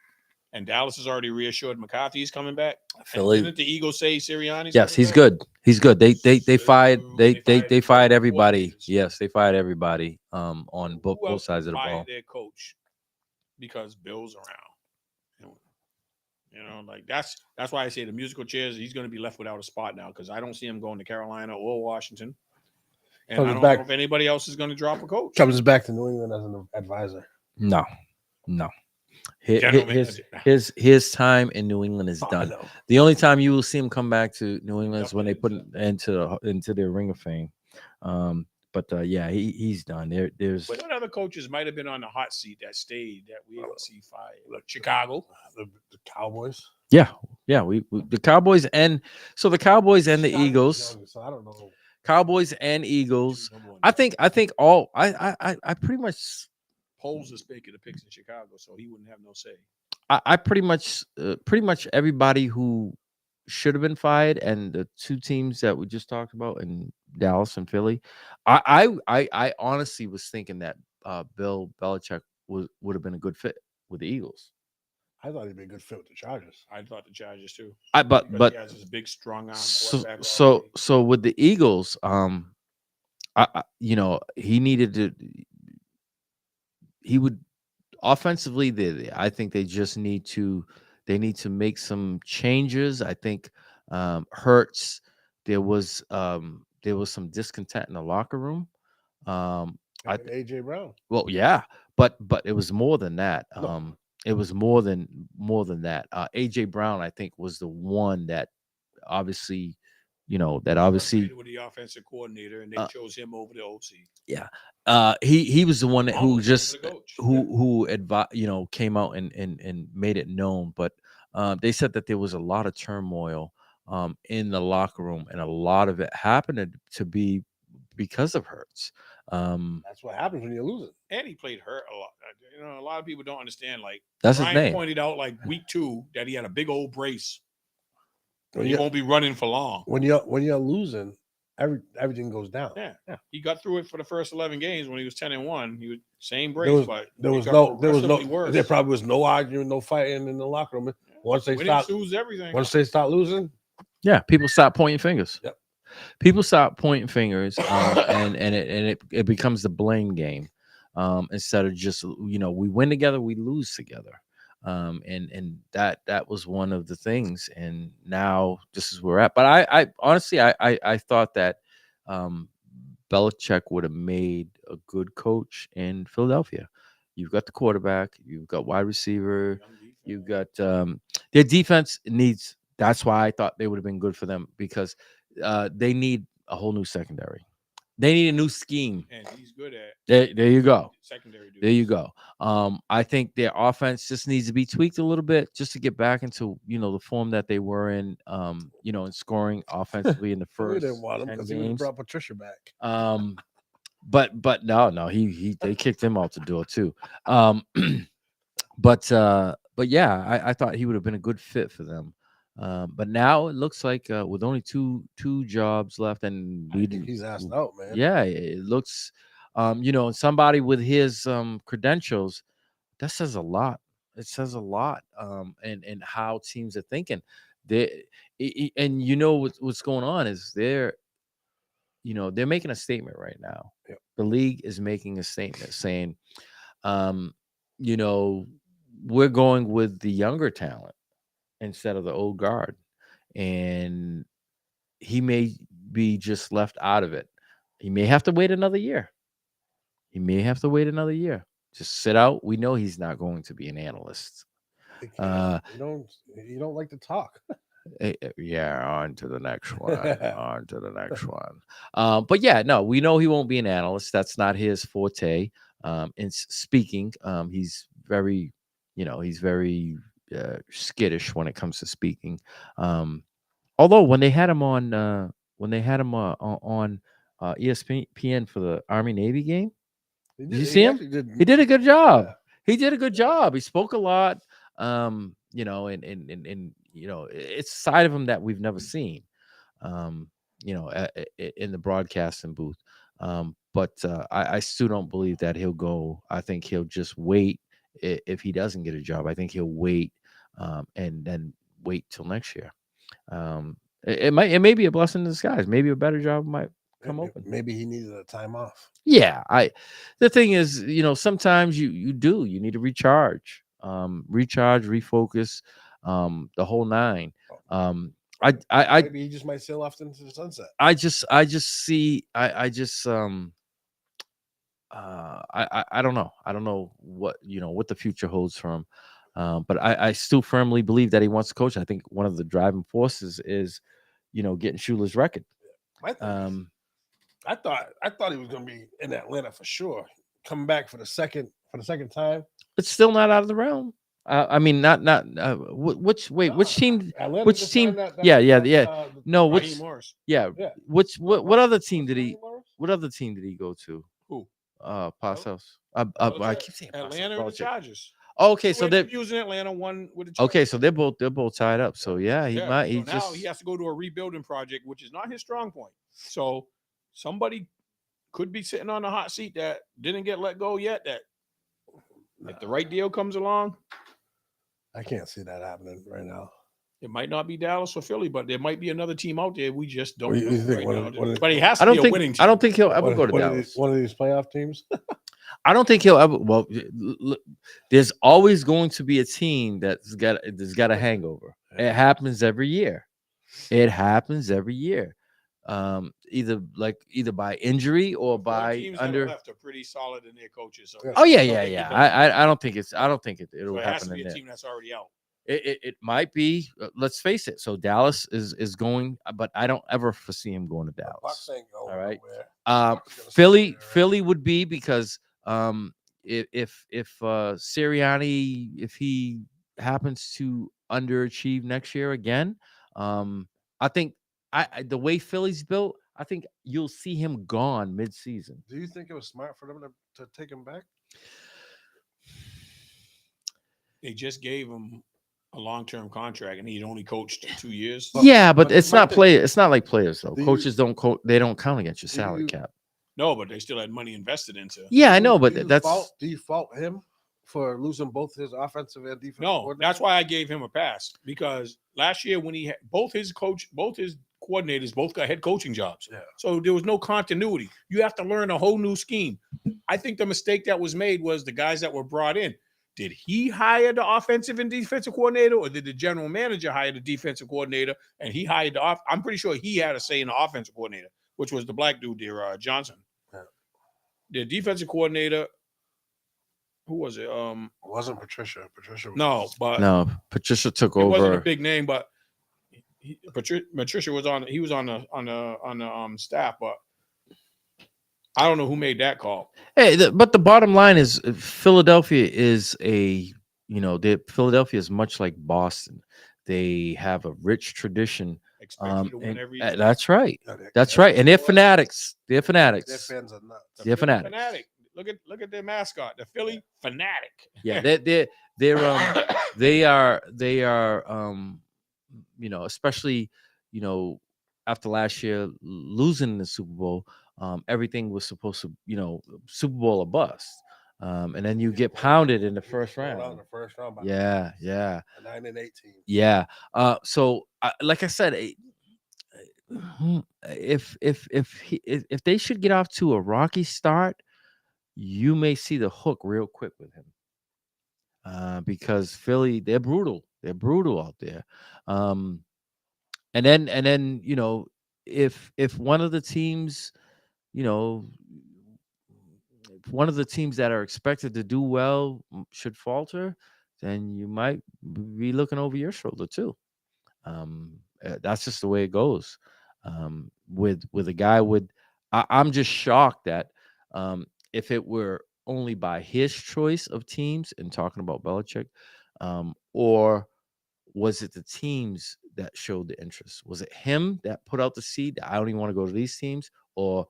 And Dallas has already reassured McCarthy's coming back. Philly. And didn't the Eagles say Sirianni's Yes, coming he's back? good. He's good. They fired They fired fired everybody. coaches. Yes, they fired everybody. On Who both else sides of the fired ball. their coach because Bill's around. You know, like that's why I say the musical chairs. He's going to be left without a spot now because I don't see him going to Carolina or Washington. And Comes I don't back- know if anybody else is going to drop a coach. Comes back to New England as an advisor. No. General manager. His time in New England is Oh, I done. know. The only time you will see him come back to New England is when they put Definitely it into their Ring of Fame. But yeah, he's done. There's But what other coaches might have been on the hot seat that stayed that we didn't see fired? Like Chicago. The Cowboys. yeah, we the Cowboys and the Cowboys and the Chicago's Eagles. young, so I don't know. Cowboys and Eagles. Number one. I think all I pretty much Polls is making the picks in Chicago, so he wouldn't have no say. I pretty much everybody who should have been fired and the 2 teams that we just talked about in Dallas and Philly. I honestly was thinking that Bill Belichick would have been a good fit with the Eagles. I thought he'd be a good fit with the Chargers. I thought the Chargers too. But Because he has this big, strong arm quarterback. so with the Eagles, he needed to. He would offensively. I think they just need to. They need to make some changes. I think Hurts, there was some discontent in the locker room. I And AJ Brown. Well, yeah, but it was more than that. No. It was more than that. AJ Brown, I think, was the one that obviously, Frustrated with the offensive coordinator, and they chose him over the OC. yeah. He was the one that who Almost just over the coach. came out and made it known. But they said that there was a lot of turmoil in the locker room, and a lot of it happened to be because of Hurts. That's what happens when you're losing. And he played hurt a lot. You know, a lot of people don't understand. Like That's his Brian name. pointed out, like week 2, that he had a big old brace. When He won't be running for long. When you're losing, everything goes down. Yeah. He got through it for the first 11 games when he was 10-1. He was same brace, but there was progressively worse. There probably was no arguing, no fighting in the locker room. Once they Winning start everything. Once they start losing, yeah, people stop pointing fingers. Yep. People stop pointing fingers, and it becomes the blame game instead of just we win together, we lose together, and that was one of the things. And now this is where we're at. But I honestly I thought that Belichick would have made a good coach in Philadelphia. You've got the quarterback, you've got wide receiver, you've got their defense needs. That's why I thought they would have been good for them, because they need a whole new secondary. They need a new scheme. And he's good at there you go. Secondary duties. There you go. I think their offense just needs to be tweaked a little bit just to get back into the form that they were in. In scoring offensively in the we first didn't want him 10 because he would have games. brought Patricia back. But no, they kicked him out the door too. But yeah, I thought he would have been a good fit for them. But now it looks like with only two jobs left, and I think he's asked out, man. yeah, it looks, and somebody with his credentials, that says a lot. It says a lot, and how teams are thinking. And what's going on is they're making a statement right now. Yep. The league is making a statement saying, we're going with the younger talent instead of the old guard, and he may be just left out of it. He may have to wait another year. Just sit out. We know he's not going to be an analyst. You don't like to talk. Yeah, on to the next one. But yeah, no, we know he won't be an analyst. That's not his forte. In speaking, he's very skittish when it comes to speaking. Although when they had him on ESPN for the Army Navy game, did you see him? He did a good job. Yeah. He did a good job. He spoke a lot. And it's a side of him that we've never seen. In the broadcasting booth. But I still don't believe that he'll go. I think he'll just wait. If he doesn't get a job, I think he'll wait and then wait till next year. It may be a blessing in disguise. Maybe a better job might come open. Maybe he needed a time off. Yeah, the thing is, sometimes you need to recharge, refocus, the whole nine. Maybe he just might sail off into the sunset. I just don't know. I don't know what the future holds for him. But I still firmly believe that he wants to coach. I think one of the driving forces is, getting Shula's record. I thought he was going to be in Atlanta for sure. Coming back for the second time. It's still not out of the realm. I mean, not which team? Atlanta which team? Yeah. No, which? Morris. Yeah. What other team did he? What other team did he go to? Who? Parcells. I keep saying Atlanta or the Chargers. Okay, so they're using Atlanta one with the Chargers. Okay, so they're both tied up. So yeah, he might. Now he has to go to a rebuilding project, which is not his strong point. So somebody could be sitting on the hot seat that didn't get let go yet. That if the right deal comes along, I can't see that happening right now. It might not be Dallas or Philly, but there might be another team out there we just don't know right now. But he has to be a winning team. I don't think he'll ever go to Dallas. One of these playoff teams. I don't think he'll ever. Well, there's always going to be a team that's got a hangover. It happens every year. It happens every year. Either by injury or Four by teams that under. are left are pretty solid in their coaches. So Yeah. Oh yeah, I don't yeah, think it yeah. does- I don't think it'll so it has to happen be in a there. team that's already out. It might be. Let's face it. So Dallas is going, but I don't ever foresee him going to The Dallas. Bucks ain't going All right. nowhere. Bucks gonna stay Philly there, right? Philly would be because if Sirianni, if he happens to underachieve next year again, I think the way Philly's built, I think you'll see him gone mid-season. Do you think it was smart for them to take him back? They just gave him a long-term contract, and he'd only coached 2 years. Well, Yeah, but but it's my not thing- play. It's not like players though. Do you- Coaches don't they don't count against your do salary you- cap. No, but they still had money invested into. Yeah, I know, Do but you that's do you fault him for losing both his offensive and defensive? No, coordinator? that's why I gave him a pass, because last year when he had both his coordinators both got head coaching jobs. Yeah. So there was no continuity. You have to learn a whole new scheme. I think the mistake that was made was the guys that were brought in. Did he hire the offensive and defensive coordinator, or did the general manager hire the defensive coordinator and he hired the I'm pretty sure he had a say in the offensive coordinator, which was the black dude there, Johnson. Yeah. The defensive coordinator, who was it? It wasn't Patricia. Patricia. No, but no. Patricia took it wasn't a over. big name, but Patricia was on. He was on the staff, but I don't know who made that call. Hey, but the bottom line is Philadelphia is Philadelphia is much like Boston. They have a rich tradition. Expect you to win And, every year. that's right. Yeah, That's right. And they're fanatics. They're fanatics. Their fans are nuts. The they're Philly fanatics. fanatic. Look at their mascot, the Philly fanatic. Yeah, they are especially after last year losing the Super Bowl, everything was supposed to Super Bowl or bust, and then you get pounded in the first Blown out in round. the first round by Yeah, a 9-8 team. yeah. So like I said, if they should get off to a rocky start, you may see the hook real quick with him, because Philly, they're brutal out there, and then if one of the teams, if one of the teams that are expected to do well should falter, then you might be looking over your shoulder too. That's just the way it goes. With a guy I'm just shocked that if it were only by his choice of teams, and talking about Belichick, or was it the teams that showed the interest? Was it him that put out the seed? I don't even want to go to these teams, or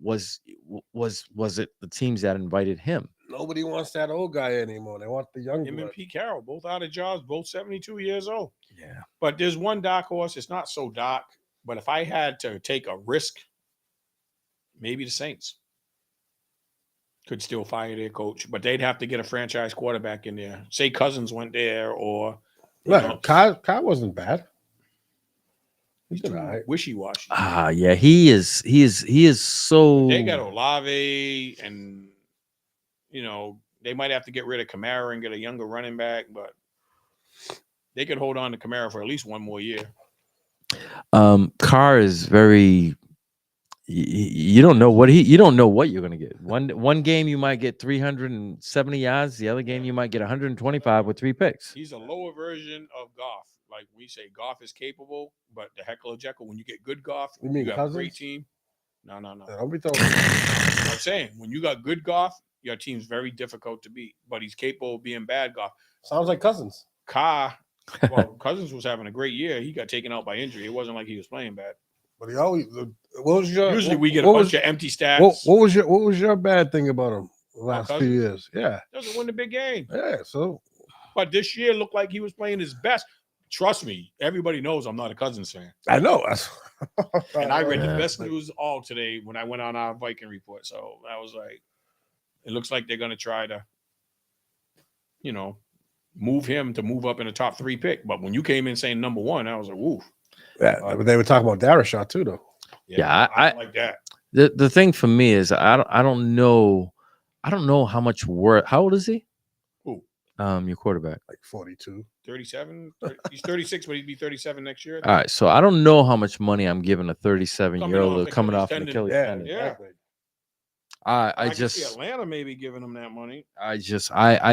was it the teams that invited him? Nobody wants that old guy anymore. They want the young Him and blood. Pete Carroll, both out of jobs, both 72 years old. Yeah. But there's one dark horse. It's not so dark, but if I had to take a risk, maybe the Saints could still fire their coach, but they'd have to get a franchise quarterback in there. Say Cousins went there, or Look, Kyle wasn't bad. he's He's too all right. wishy-washy. Yeah, he is so. They got Olave, and they might have to get rid of Kamara and get a younger running back, but they could hold on to Kamara for at least one more year. Carr is very. You don't know what you're gonna get. One game you might get 370 yards. The other game you might get 125 with 3 picks. He's a lower version of Goff. Like we say, Goff is capable, but the heckle of Jekyll. When you get good Goff, You mean have a great Cousins? team. No. Yeah, don't be throwing. I'm saying when you got good Goff, your team's very difficult to beat. But he's capable of being bad Goff. Sounds like Cousins. Cousins was having a great year. He got taken out by injury. It wasn't like he was playing bad. But he always. What was your? Usually we get a what bunch was, of empty stats. what was your bad thing about him the last few Cousins? years? Yeah, Doesn't win the big game. yeah. So But this year looked like he was playing his best. Trust me, everybody knows I'm not a Cousins fan. I know. And I read Yeah. the best news all today when I went on our Viking report. So I was like, it looks like they're going to try to, move him to move up in the top 3 pick. But when you came in saying number 1, I was like, woo. Yeah, but they were talking about Darashot too, though. Yeah, I don't like that. The thing for me is I don't know how much worth. How old is he? Who? Your quarterback. Like 42. 37. He's 36, but he'd be 37 next year. All right, so I don't know how much money I'm giving a 37-year-old off coming Achilles off an tendon. Achilles Yeah, tendon. exactly. I can see just Atlanta maybe giving him that money. I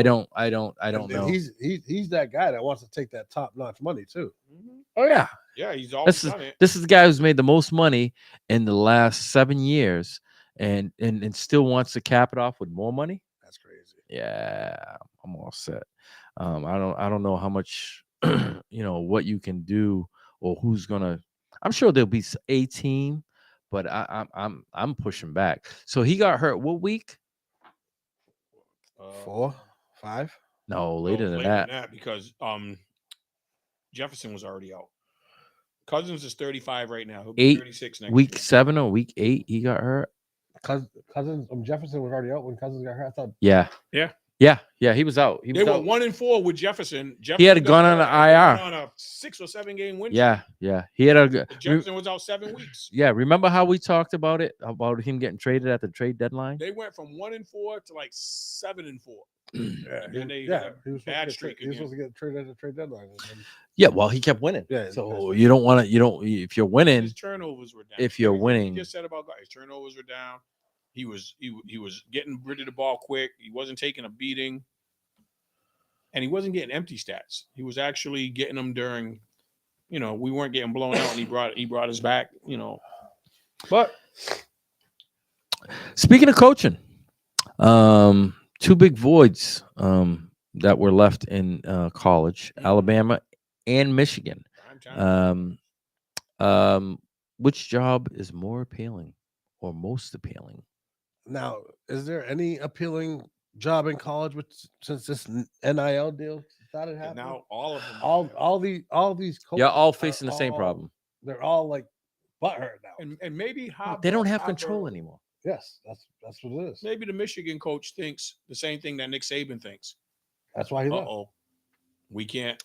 don't And know. he's that guy that wants to take that top notch money too. Oh yeah, Yeah, he's always done it. this is the guy who's made the most money in the last 7 years, and still wants to cap it off with more money. That's crazy. Yeah, I'm all set. I don't know how much what you can do or who's gonna. I'm sure there'll be a team, but I'm pushing back. So he got hurt what week? 4, 5. No, later than that. Because Jefferson was already out. Cousins is 35 right now. He'll be 36 next Week year. 7 or week 8, he got hurt. Cousins, Jefferson was already out when Cousins got hurt. I thought. Yeah. He was out. They were 1-4 with Jefferson. He had gone on an IR. On a 6 or 7 game win. Yeah. He had a. Jefferson was out 7 weeks. Yeah, remember how we talked about it, about him getting traded at the trade deadline? They went from 1-4 to like 7-4. Yeah, And they he was bad streak He was supposed to get traded at the trade deadline. Yeah, well, he kept winning. Yeah, so you don't want to. If you're winning, His turnovers were down. If you're Everything winning, you just said about guys, turnovers were down. He was getting rid of the ball quick. He wasn't taking a beating, and he wasn't getting empty stats. He was actually getting them during. We weren't getting blown out, and he brought us back. But speaking of coaching, 2 big voids that were left in college: Alabama and Michigan. Which job is more appealing or most appealing? Now, is there any appealing job in college since this NIL deal started happening? Now all of them, all these coaches all facing the same problem. They're all like butthurt now. and maybe They don't have control anymore. Yes, that's what it is. Maybe the Michigan coach thinks the same thing that Nick Saban thinks. That's why he left. We can't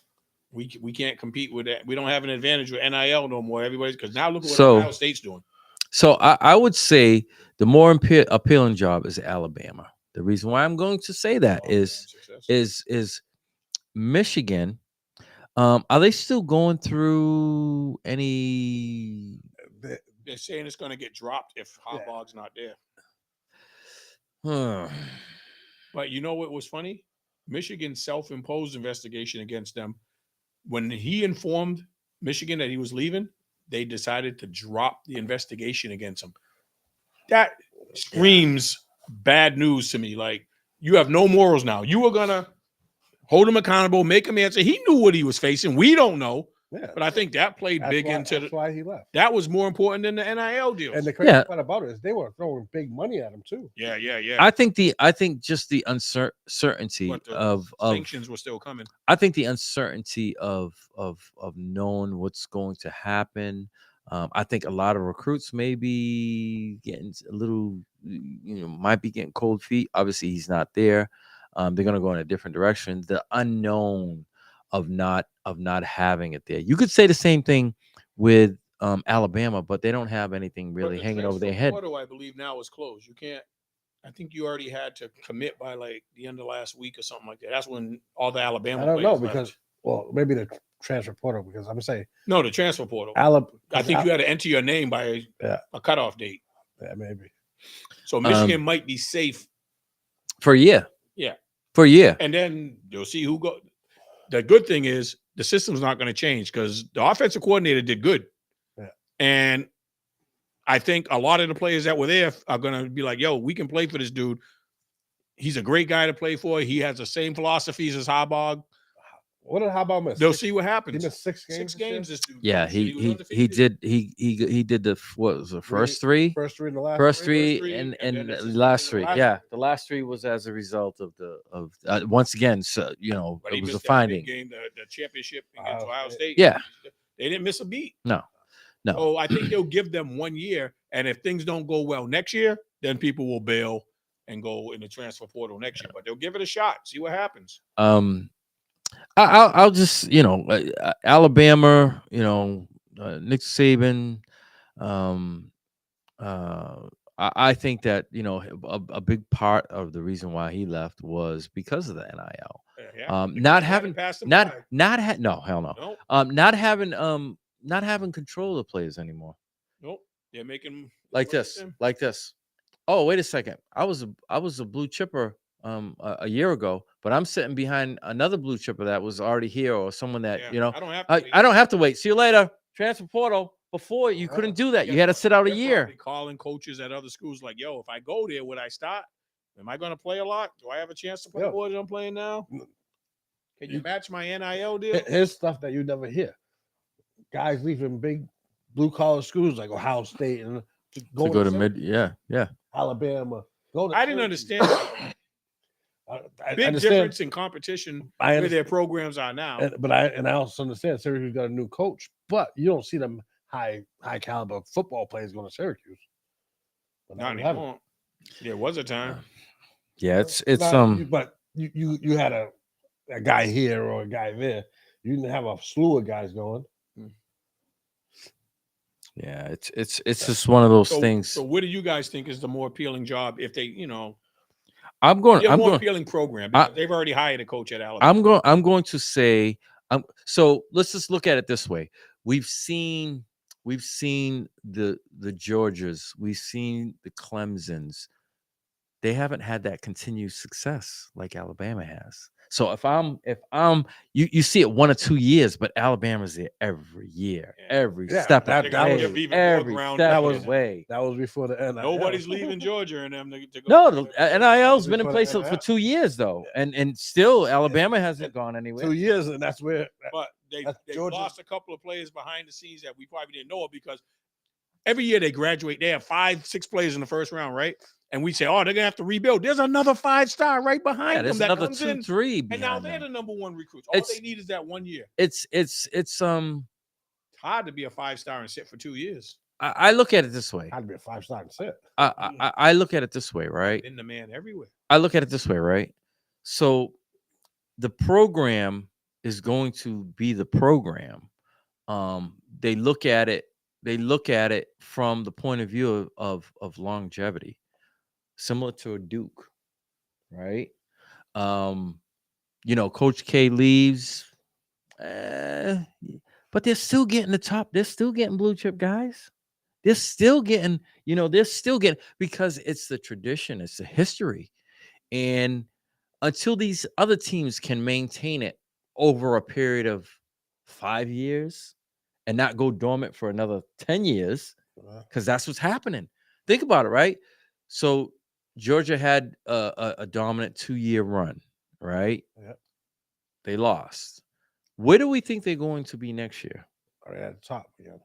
compete with that. We don't have an advantage with NIL no more. Everybody's because now look at what Ohio State's doing. So I would say the more appealing job is Alabama. The reason why I'm going to say that is Michigan. Are they still going through any? They're saying it's going to get dropped if Harbaugh's not there. But you know what was funny? Michigan's self-imposed investigation against them. When he informed Michigan that he was leaving, they decided to drop the investigation against him. That screams bad news to me. Like, you have no morals now. You were going to hold him accountable, make him answer. He knew what he was facing. We don't know. Yeah, but I think that played big into that's why he left. That was more important than the NIL deal. And the crazy part about it is they were throwing big money at him too. Yeah. I think just the uncertainty of sanctions were still coming. I think the uncertainty of knowing what's going to happen. I think a lot of recruits may be getting a little, might be getting cold feet. Obviously, he's not there. They're going to go in a different direction. The unknown of not having it there. You could say the same thing with Alabama, but they don't have anything really hanging over their head. Portal, I believe now is closed. You can't. I think you already had to commit by like the end of last week or something like that. That's when all the Alabama. I don't know because maybe the transfer portal because I'm gonna say no, the transfer portal. I think you had to enter your name by a cutoff date. Yeah, maybe. So Michigan might be safe for a year. Yeah, for a year, and then you'll see who go. The good thing is the system's not going to change because the offensive coordinator did good. Yeah. And I think a lot of the players that were there are going to be like, yo, we can play for this dude. He's a great guy to play for. He has the same philosophies as Harbaugh. What did Harbaugh miss? They'll see what happens. He missed 6 games. 6 games this dude. Yeah, he did the what was the first three? First 3 and the last first three and the last 3. Yeah, the last 3 was as a result of once again, so it was a finding. Game, the championship against Ohio State. Yeah, they didn't miss a beat. No. So I think they'll give them 1 year, and if things don't go well next year, then people will bail and go in the transfer portal next year. But they'll give it a shot, see what happens. I'll just Alabama, Nick Saban, I think that a big part of the reason why he left was because of the NIL. Yeah, Not having not no, hell no. Nope. Not having control of the players anymore. Nope. They're making Like this. Oh, wait a second. I was a blue chipper a year ago, but I'm sitting behind another blue chipper that was already here, or someone that I don't have to. I don't have to wait. See you later. Transfer portal. Before you couldn't do that. You had to sit out a year. Calling coaches at other schools like, yo, if I go there, would I start? Am I going to play a lot? Do I have a chance to play more than I'm playing now? Can you match my NIL deal? Here's stuff that you never hear. Guys leaving big blue collar schools like Ohio State and to go to mid, yeah, Alabama. I didn't understand. Big difference in competition where their programs are now. But I also understand Syracuse got a new coach, but you don't see them high caliber football players going to Syracuse. But not anymore. There was a time. Yeah, it's but you had a guy here or a guy there. You didn't have a slew of guys going. Yeah, it's just one of those things. So what do you guys think is the more appealing job if they, I'm going appealing program because they've already hired a coach at Alabama. I'm going to say so let's just look at it this way. We've seen the Georgias, we've seen the Clemsons. They haven't had that continued success like Alabama has. So if I'm you see it 1 or 2 years, but Alabama's there every year, every step of the way, every step of the way. That was before the end. Nobody's leaving Georgia and them to go. No, the NIL's been in place for 2 years though, and still Alabama hasn't gone anywhere. 2 years, and that's where. But they lost a couple of players behind the scenes that we probably didn't know of because every year they graduate, they have 5-6 players in the first round, right? And we say, oh, they're gonna have to rebuild. There's another 5-star right behind them that another comes 2, 3, and now they're the number 1 recruits. All they need is that 1 year. It's hard to be a 5-star and sit for 2 years. I look at it this way. Hard to be a 5-star and sit. I look at it this way, right? In the man everywhere. I look at it this way, right? So the program is going to be the program. They look at it from the point of view of longevity, similar to a Duke, right? Coach K leaves, but they're still getting the top. They're still getting blue chip guys. They're still getting, because it's the tradition, it's the history. And until these other teams can maintain it over a period of 5 years and not go dormant for another 10 years, because that's what's happening. Think about it, right? So Georgia had a dominant 2-year run, right? Yep. They lost. Where do we think they're going to be next year? Right at the top, yeah.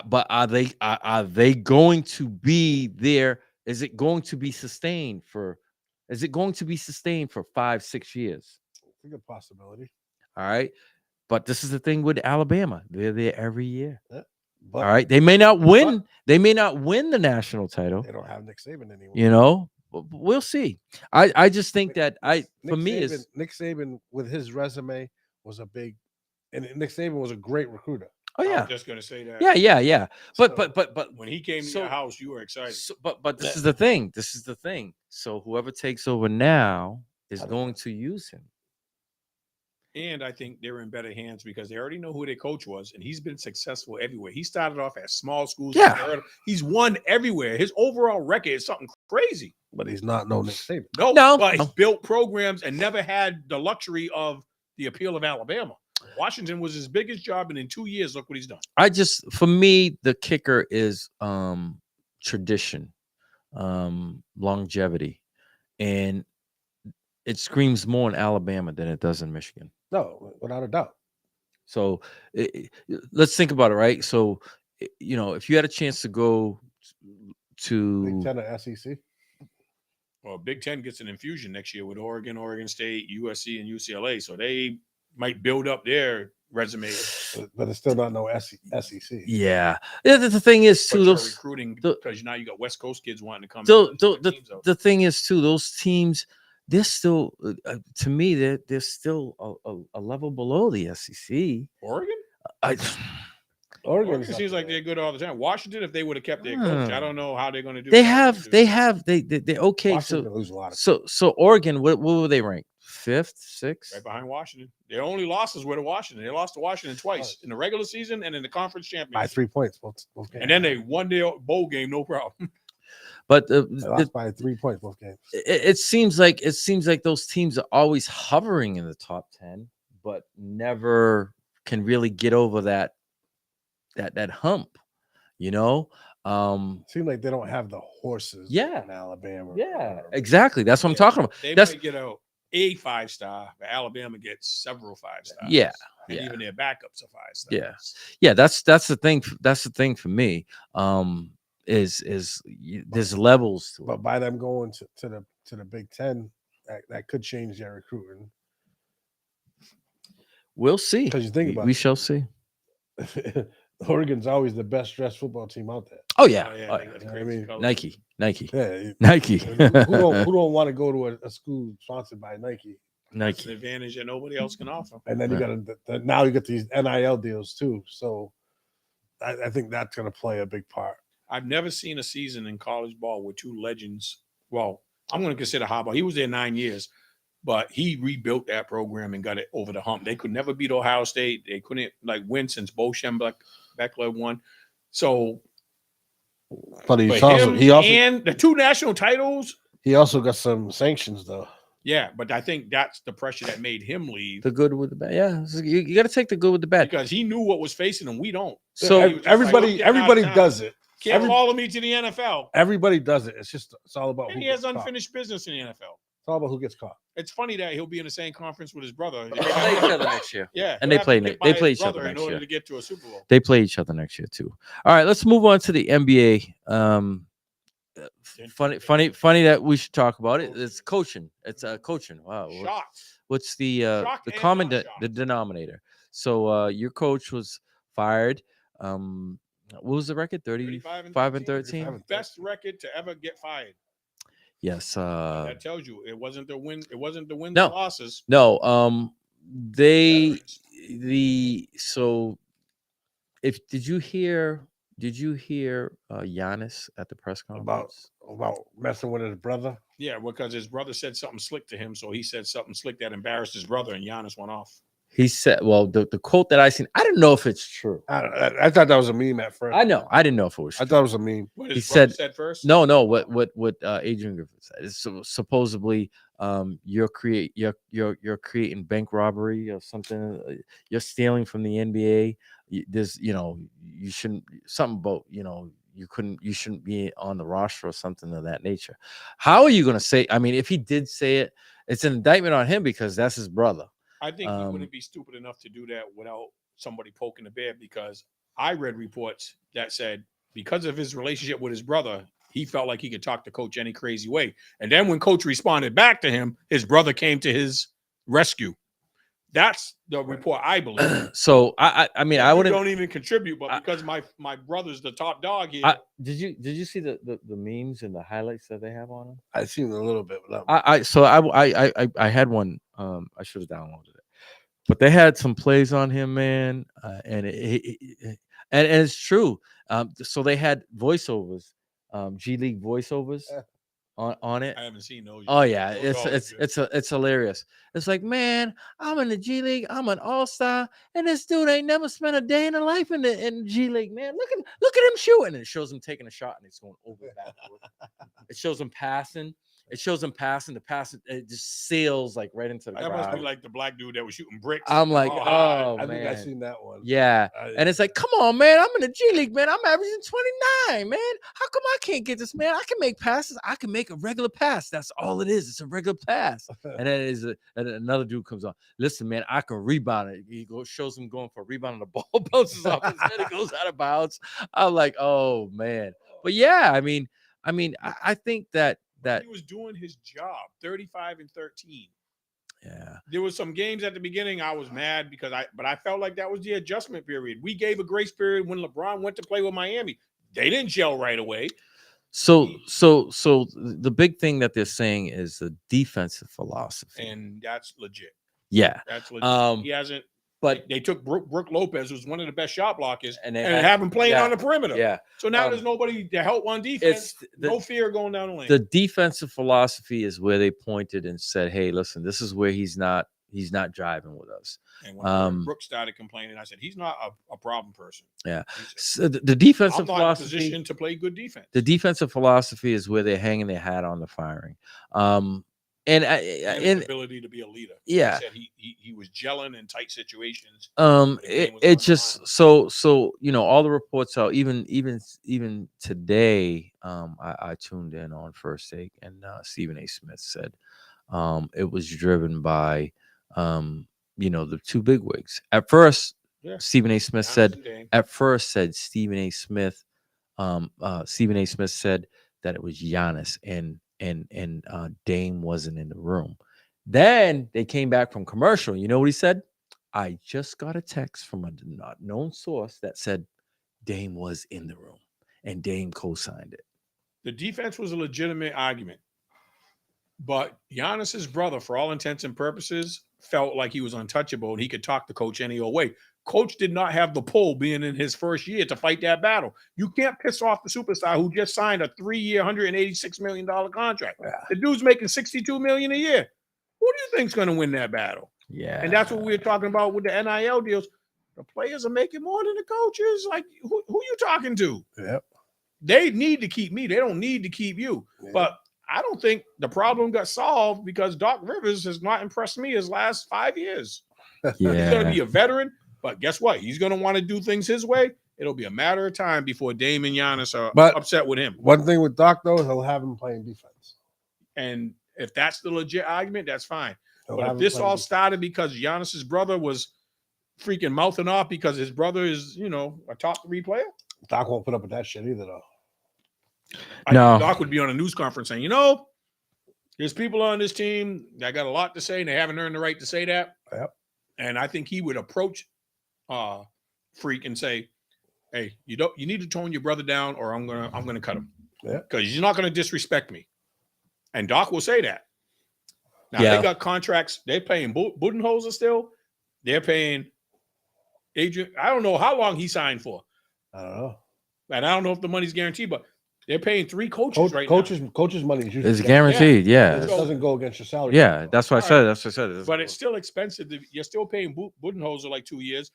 But are they going to be there? Is it going to be sustained for 5-6 years? It's a good possibility. All right. But this is the thing with Alabama. They're there every year. Yeah. All right. They may not win. They may not win the national title. They don't have Nick Saban anymore. We'll see. I just think that Nick Saban with his resume was a big, and Nick Saban was a great recruiter. Oh yeah, I was just gonna say that. Yeah. But when he came to your house, you were excited. But this is the thing. So whoever takes over now is going to use him. And I think they're in better hands because they already know who their coach was, and he's been successful everywhere. He started off at small schools. Yeah. He's won everywhere. His overall record is something crazy. But he's not no Nick Saban. No, but he's built programs and never had the luxury of the appeal of Alabama. Washington was his biggest job, and in 2 years, look what he's done. For me, the kicker is tradition, longevity, and it screams more in Alabama than it does in Michigan. No, without a doubt. So let's think about it, right? So, if you had a chance to go to Big Ten or SEC, well, Big Ten gets an infusion next year with Oregon, Oregon State, USC, and UCLA. So they might build up their resume, but it's still not no SEC. Yeah. The thing is too, those recruiting because now you got West Coast kids wanting to come. The thing is too, those teams, they're still to me they're still a level below the SEC. Oregon, Oregon seems like they're good all the time. Washington, if they would have kept their coach, I don't know how they're going to do. They that. have they okay. Washington can lose a lot of So Oregon, what were they ranked? 5th, 6th? Right behind Washington. Their only losses were to Washington. They lost to Washington twice in the regular season and in the conference championship by 3 points. Both games. And then they won their bowl game, no problem. But They lost by 3 points both games. it seems like those teams are always hovering in the top 10, but never can really get over that hump, you know. Seems like they don't have the horses. Yeah. in Alabama. Yeah, exactly. That's what I'm talking about. They That's might get a 5-star, but Alabama gets several 5-stars. Yeah, and yeah. even their backups are 5-stars. yeah. That's the thing. That's the thing for me. Is there's levels to it. But by them going to the Big Ten, that could change their recruiting. We'll see. Because you think about we shall see. Oregon's always the best dressed football team out there. Oh yeah. I mean, Nike. Yeah, Nike. who don't want to go to a school sponsored by Nike? That's an advantage that nobody else can offer. And then you got now you get these NIL deals too. So I think that's going to play a big part. I've never seen a season in college ball with two legends. Well, I'm going to consider Harbaugh. He was there 9 years, but he rebuilt that program and got it over the hump. They could never beat Ohio State. They couldn't win since Bo Schembechler won. So, but he also and the 2 national titles. He also got some sanctions though. Yeah, but I think that's the pressure that made him leave. The good with the bad. Yeah, you got to take the good with the bad because he knew what was facing him. We don't. So everybody does it. Can't follow me to the NFL. Everybody does it. It's all about. And he has unfinished business in the NFL. It's all about who gets caught. It's funny that he'll be in the same conference with his brother. They play each other next year. Yeah, and they play each other in next order year to get to a Super Bowl. They play each other next year too. All right, let's move on to the NBA. Funny that we should talk about it. It's coaching. It's coaching. Wow. What's the common the denominator? So your coach was fired. What was the record? 35 and 13. Best record to ever get fired. Yes. That tells you it wasn't the win. It wasn't the wins no, and losses. No. So if did you hear Giannis at the press conference about messing with his brother? Yeah, because his brother said something slick to him, so he said something slick that embarrassed his brother, and Giannis went off. He said, "Well, the quote that I seen, I don't know if it's true. I thought that was a meme at first. I know, I didn't know if it was. I thought it was a meme. What he said first. No. What Adrian Griffin said is supposedly you're creating bank robbery or something. You're stealing from the NBA. There's you shouldn't something about you shouldn't be on the roster or something of that nature. How are you going to say? I mean, if he did say it, it's an indictment on him because that's his brother. I think he wouldn't be stupid enough to do that without somebody poking the bear, because I read reports that said because of his relationship with his brother, he felt like he could talk to Coach any crazy way. And then when Coach responded back to him, his brother came to his rescue. That's the report, I believe. So I mean, I wouldn't don't even contribute, but because my brother's the top dog here. Did you see the memes and the highlights that they have on them? I seen a little bit. I had one. I should have downloaded it, but they had some plays on him, man, and it's true. So they had voiceovers, G League voiceovers. On it. I haven't seen those yet. Oh yeah, it's hilarious. It's like, man, I'm in the G League, I'm an all-star, and this dude ain't never spent a day in a life in the G League, man. Look at him shooting. And it shows him taking a shot and it's going over the backboard. It shows him passing. The pass it just sails like right into the ground. That must be like the black dude that was shooting bricks. I'm like, I man. think I seen that one. Yeah. And it's like, come on, man. I'm in the G League, man. I'm averaging 29, man. How come I can't get this, man? I can make passes. I can make a regular pass. That's all it is. It's a regular pass. And then and another dude comes on. Listen, man, I can rebound it. He shows him going for a rebound and the ball bounces off his head. It goes out of bounds. I'm like, oh, man. But yeah, I mean, I think that he was doing his job. 35 and 13. Yeah. There was some games at the beginning I was mad because I felt like that was the adjustment period. We gave a grace period when LeBron went to play with Miami. They didn't gel right away. So the big thing that they're saying is the defensive philosophy. And that's legit. Yeah. That's legit. He hasn't But they took Brooke Lopez, who's one of the best shot blockers, and and they have him playing yeah, on the perimeter. yeah. So now there's nobody to help on defense. No fear going down the lane. The defensive philosophy is where they pointed and said, "Hey, listen, this is where he's not driving with us." And when Brooks started complaining, I said, "He's not a problem person." Yeah. Said, So the defensive I'm not philosophy, in a position to play good defense. the defensive philosophy is where they're hanging their hat on the firing. And his ability to be a leader. Yeah. He said he was gelling in tight situations. It just so all the reports out, even today, I tuned in on First Take, and Stephen A. Smith said it was driven by the two bigwigs. At first, Stephen A. Smith said Stephen A. Smith said that it was Giannis and Dame wasn't in the room. Then they came back from commercial. You know what he said? I just got a text from a not known source that said Dame was in the room and Dame co-signed it. The defense was a legitimate argument, but Giannis's brother, for all intents and purposes, felt like he was untouchable and he could talk to coach any old way. Coach did not have the pull being in his first year to fight that battle. You can't piss off the superstar who just signed a 3-year, $186 million contract. Yeah. The dude's making $62 million a year. Who do you think's going to win that battle? Yeah. And that's what we were talking about with the NIL deals. The players are making more than the coaches. Like, who you talking to? Yep. They need to keep me. They don't need to keep you. Yep. But I don't think the problem got solved because Doc Rivers has not impressed me his last 5 years. Yeah. He's going to be a veteran, but guess what? He's going to want to do things his way. It'll be a matter of time before Dame and Giannis are upset with him. One thing with Doc, though, is he'll have him playing defense. And if that's the legit argument, that's fine. But if this all started because Giannis's brother was freaking mouthing off because his brother is, a top 3 player, Doc won't put up with that shit either, though. No, Doc would be on a news conference saying, there's people on this team that got a lot to say and they haven't earned the right to say that. Yep. And I think he would approach Freak and say, "Hey, you need to tone your brother down, or I'm gonna cut him. Yeah, because you're not gonna disrespect me." And Doc will say that. Now they got contracts. They're paying Budenholzer still. They're paying Adrian. I don't know how long he signed for. I don't know. And I don't know if the money's guaranteed, but they're paying 3 coaches now. Coaches' money is usually it's guaranteed. Yeah. It doesn't go against your salary. Yeah, that's what I said. That's what I said. But it's still expensive. You're still paying Budenholzer like 2 years.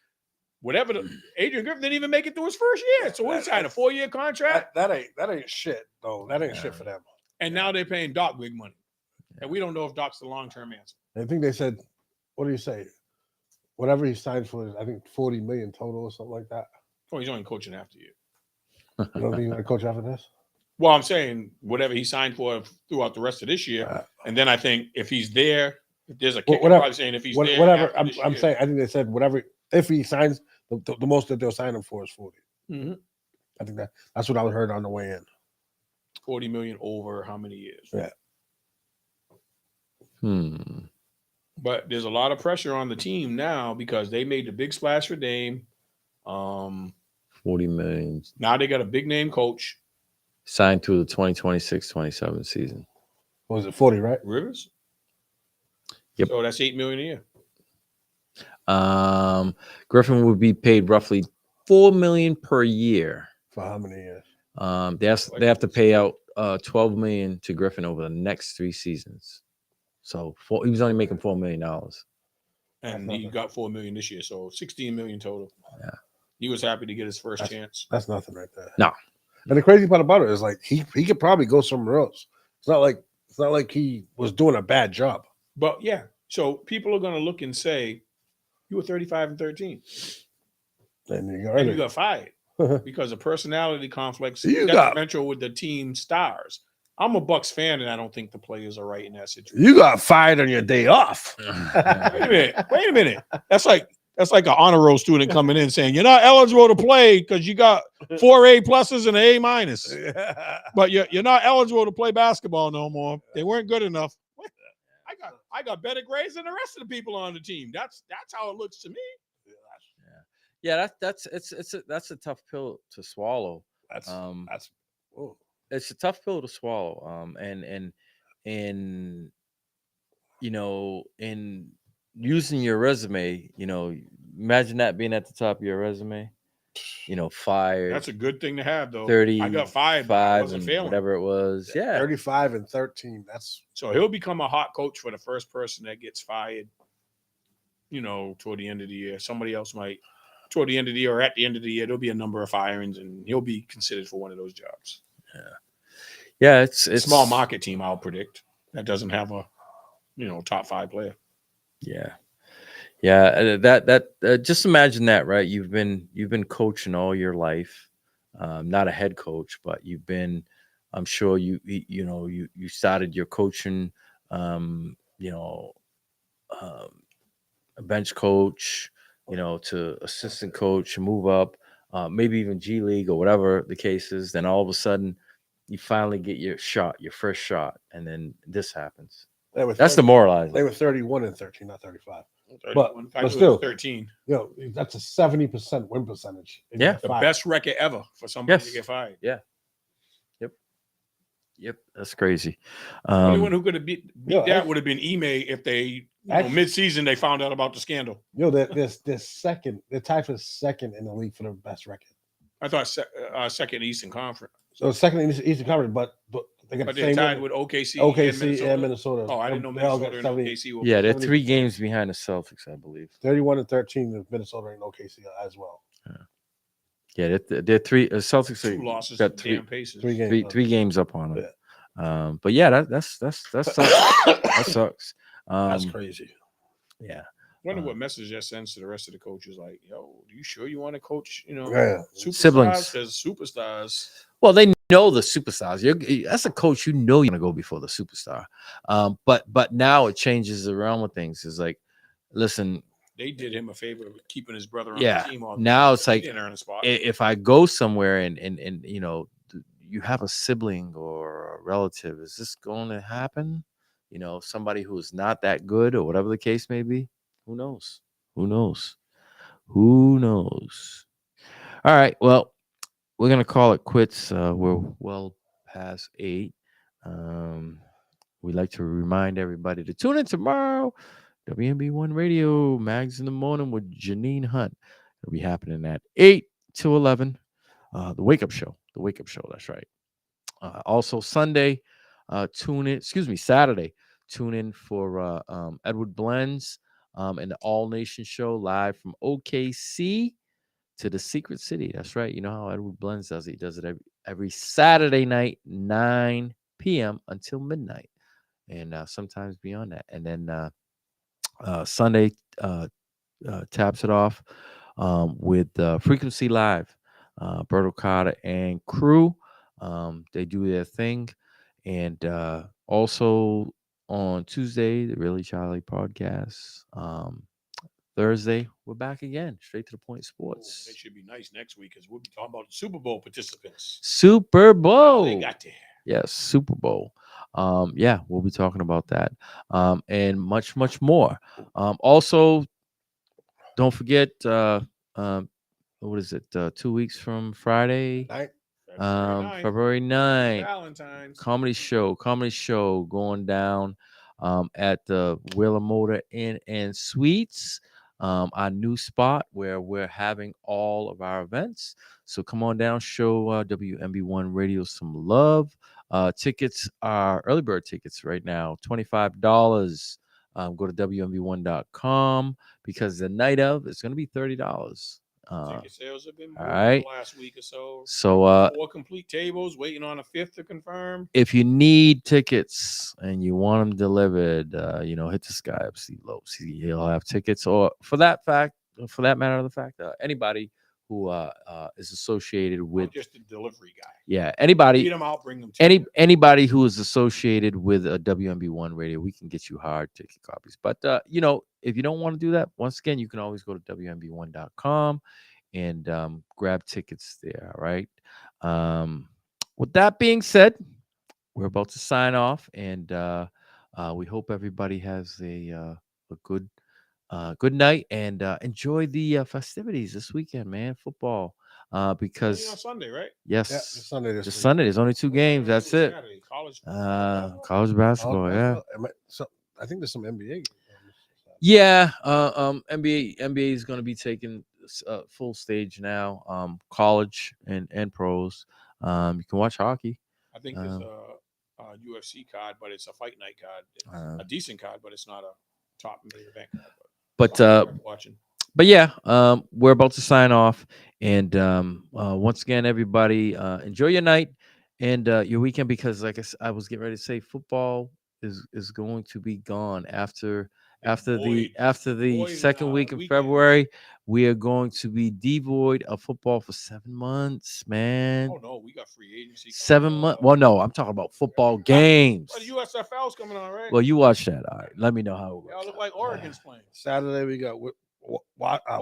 Whatever. Adrian Griffin didn't even make it through his first year. So he signed a 4-year contract. That ain't shit, though. That ain't shit for them. And now they're paying Doc big money. And we don't know if Doc's the long-term answer. I think they said, what do you say? Whatever he signed for, I think $40 million total or something like that. Oh, he's only coaching after you. You don't think he's going to coach after this? Well, I'm saying whatever he signed for throughout the rest of this year. And then I think if he's there, if there's a kicker, probably saying if he's there. Whatever. I'm saying, I think they said whatever, if he signs, the most that they'll sign him for is 40. Mm-hmm. I think that's what I heard on the way in. 40 million over how many years? Yeah. But there's a lot of pressure on the team now because they made the big splash for Dame. 40 million. Now they got a big name coach. Signed through the 2026-27 season. What was it, 40, right? Rivers? Yep. So that's $8 million a year. Griffin would be paid roughly $4 million per year. For how many years? They have to pay out $12 million to Griffin over the next 3 seasons. So he was only making $4 million. And he got $4 million this year, so $16 million total. Yeah. He was happy to get his first chance. That's nothing right there. No. And the crazy part about it is like he could probably go somewhere else. It's not like he was doing a bad job. But yeah, so people are gonna look and say, you were 35-13. And you got fired because of personality conflicts detrimental with the team stars. I'm a Bucks fan, and I don't think the players are right in that situation. You got fired on your day off. Wait a minute. That's like an honor roll student coming in saying you're not eligible to play because you got 4 A pluses and an A-. But you're not eligible to play basketball no more. They weren't good enough. I got better grades than the rest of the people on the team. That's how it looks to me. Yeah, that's a tough pill to swallow. It's a tough pill to swallow. And in using your resume, Imagine that being at the top of your resume. You know, fired. That's a good thing to have, though. 30. I got fired, but I wasn't and failing. whatever it was. Yeah. 35 and 13. That's So he'll become a hot coach for the first person that gets fired, you know, toward the end of the year. Somebody else might, toward the end of the year or at the end of the year, there'll be a number of firings, and he'll be considered for one of those jobs. Yeah, it's Small market team, I'll predict, that doesn't have a, you know, top 5 player. Yeah. Yeah, that just imagine that, right? You've been coaching all your life, not a head coach, but you've been. I'm sure you started your coaching, you know, a bench coach, you know, to assistant coach, move up, maybe even G League or whatever the case is. Then all of a sudden, you finally get your first shot, and then this happens. That's demoralizing. They were 31 and 13, not 35. 31. But still, 13. You know, that's a 70% win percentage. and you Yeah. get The fired. best record ever for somebody to get fired. Yeah. Yep. That's crazy. Only one who could have beat Yeah, that would have been Ime if they, mid-season they found out about the scandal. You know, they're second. They're tied for second in the league for the best record. I thought second Eastern Conference. So second in the Eastern Conference, but they got But the they're same tied win. with OKC, OKC and and Minnesota. Oh, I didn't know They all Minnesota got and 70 OKC were. Yeah, they're 70. 3 games behind the Celtics, I believe. 31 and 13 with Minnesota and OKC as well. Yeah, they're 3. Celtics 2 losses got to 3 damn Pacers. 3 games. 3 games up on them. But yeah, that sucks. That sucks. That's crazy. Yeah. Wonder what message that sends to the rest of the coaches. Like, yo, you sure you want to coach? You know, Yeah. superstars? Siblings. Because superstars. Well, they know the superstars. As a coach, you know you're gonna go before the superstar. But now it changes around with things. It's like, listen, They did him a favor of keeping his brother on yeah. the team. Now it's He like, didn't earn a spot. if I go somewhere and you know, you have a sibling or a relative, is this going to happen? You know, somebody who is not that good or whatever the case may be. Who knows? Who knows? Who knows? All right. Well, we're gonna call it quits. We're well past 8. We'd like to remind everybody to tune in tomorrow. WMB1 Radio, Mags in the Morning with Janine Hunt. It'll be happening at 8 to 11. The Wake Up Show. The Wake Up Show. That's right. Also Sunday, Saturday, tune in for Edward Blends and the All Nation Show live from OKC to the Secret City. That's right. You know how Edward Blends does it. He does it every Saturday night, 9 p.m. until midnight, and sometimes beyond that. And then Sunday taps it off with Frequency Live, Bert Okada and crew. They do their thing. And also on Tuesday, the Really Charlie podcast. Thursday, we're back again. Straight to the Point Sports. They should be nice next week because we'll be talking about Super Bowl participants. Super Bowl. How they got there. Yes, Super Bowl. Yeah, we'll be talking about that. And much, much more. Also, don't forget, what is it? 2 weeks from Friday? February 9th. Valentine's. Comedy show going down at the Wheeler Motor Inn and Suites. Our new spot where we're having all of our events. So come on down, show WMB1 Radio some love. Tickets are early bird tickets right now, $25. Go to WMB1.com because the night of it's going to be $30. Ticket sales have been moving all right. the last week or so. So 4 complete tables, waiting on a 5th to confirm. If you need tickets and you want them delivered, hit this guy up, Steve Lopes. He'll have tickets. Or for that matter of the fact, anybody who is associated with I'm just a delivery guy. Yeah, anybody. Beat them out, bring them to anybody who is associated with a WMB1 radio, we can get you hard ticket copies. But if you don't want to do that, once again, you can always go to WMB1.com and grab tickets there. All right. With that being said, we're about to sign off, and we hope everybody has a good night and enjoy the festivities this weekend, man. Football. Because on Sunday, right? Yes, Yeah, it's Sunday. This Sunday. There's only 2 games. That's it. College College basketball. Yeah. So I think there's some NBA games. Yeah, NBA is going to be taking full stage now. College and pros. You can watch hockey. I think there's Um, a UFC card, but it's a fight night card. It's a decent card, but it's not a top main event card. But something worth watching. But yeah, we're about to sign off, and once again, everybody, enjoy your night and your weekend, because, like I was getting ready to say, football is going to be gone after the Void, second week in weekend. February. We are going to be devoid of football for 7 months, man. Oh no, we got free agency. 7 months. Well, no, I'm talking about football games. Well, the USFL's coming on, right? Well, you watch that. All right, let me know how it Y'all works. look like Oregon's playing. Saturday we got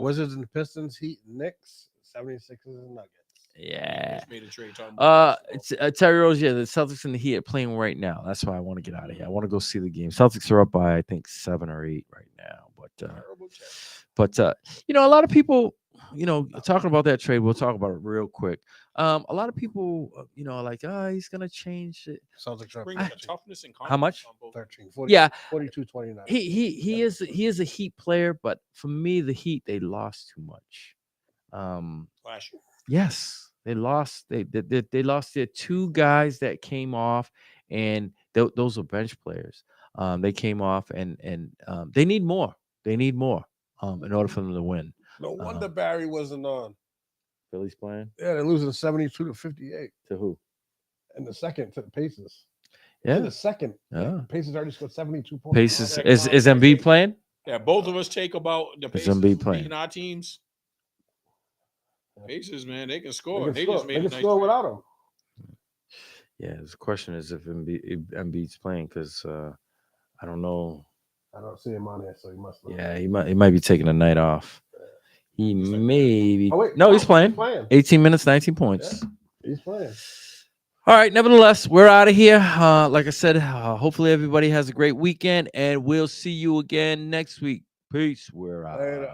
Wizards and Pistons, Heat, Knicks, 76ers and Nuggets. Yeah. Just made a trade talking about It's Terry Rose. Yeah, the Celtics and the Heat are playing right now. That's why I want to get out of here. I want to go see the game. Celtics are up by, I think, 7 or 8 right now. But a lot of people, talking about that trade. We'll talk about it real quick. A lot of people, are like, he's gonna change it. Celtics bring the toughness and How much? confidence on both. 13, 40, Yeah, 42-29. he is a Heat player, but for me, the Heat, they lost too much. Last year. Yes, they lost. They lost their 2 guys that came off, and those were bench players. They came off, and they need more. They need more in order for them to win. No wonder Barry wasn't on. Philly's playing. Yeah, they're losing 72-58 To who? in the second to the Pacers. Yeah, In the second, Yeah. Pacers already scored 72 points. Pacers. that Is Embiid playing? Yeah, both of us take about the Is Pacers Embiid playing? beating our teams. Pacers, man, they can They score. can They score, just made they a can nice score trade. without him. Yeah, the question is if Embiid's playing, because I don't know. I don't see him on there, so he must. Yeah, he might be taking a night off. He may be. Oh, wait, No, he's playing. He's playing. 18 minutes, 19 points. Yeah, he's playing. All right. Nevertheless, we're out of here. Like I said, hopefully everybody has a great weekend, and we'll see you again next week. Peace. We're out. Later.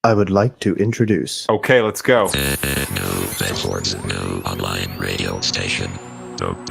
I would like to introduce. Okay, let's go. New Sports, new online radio station. W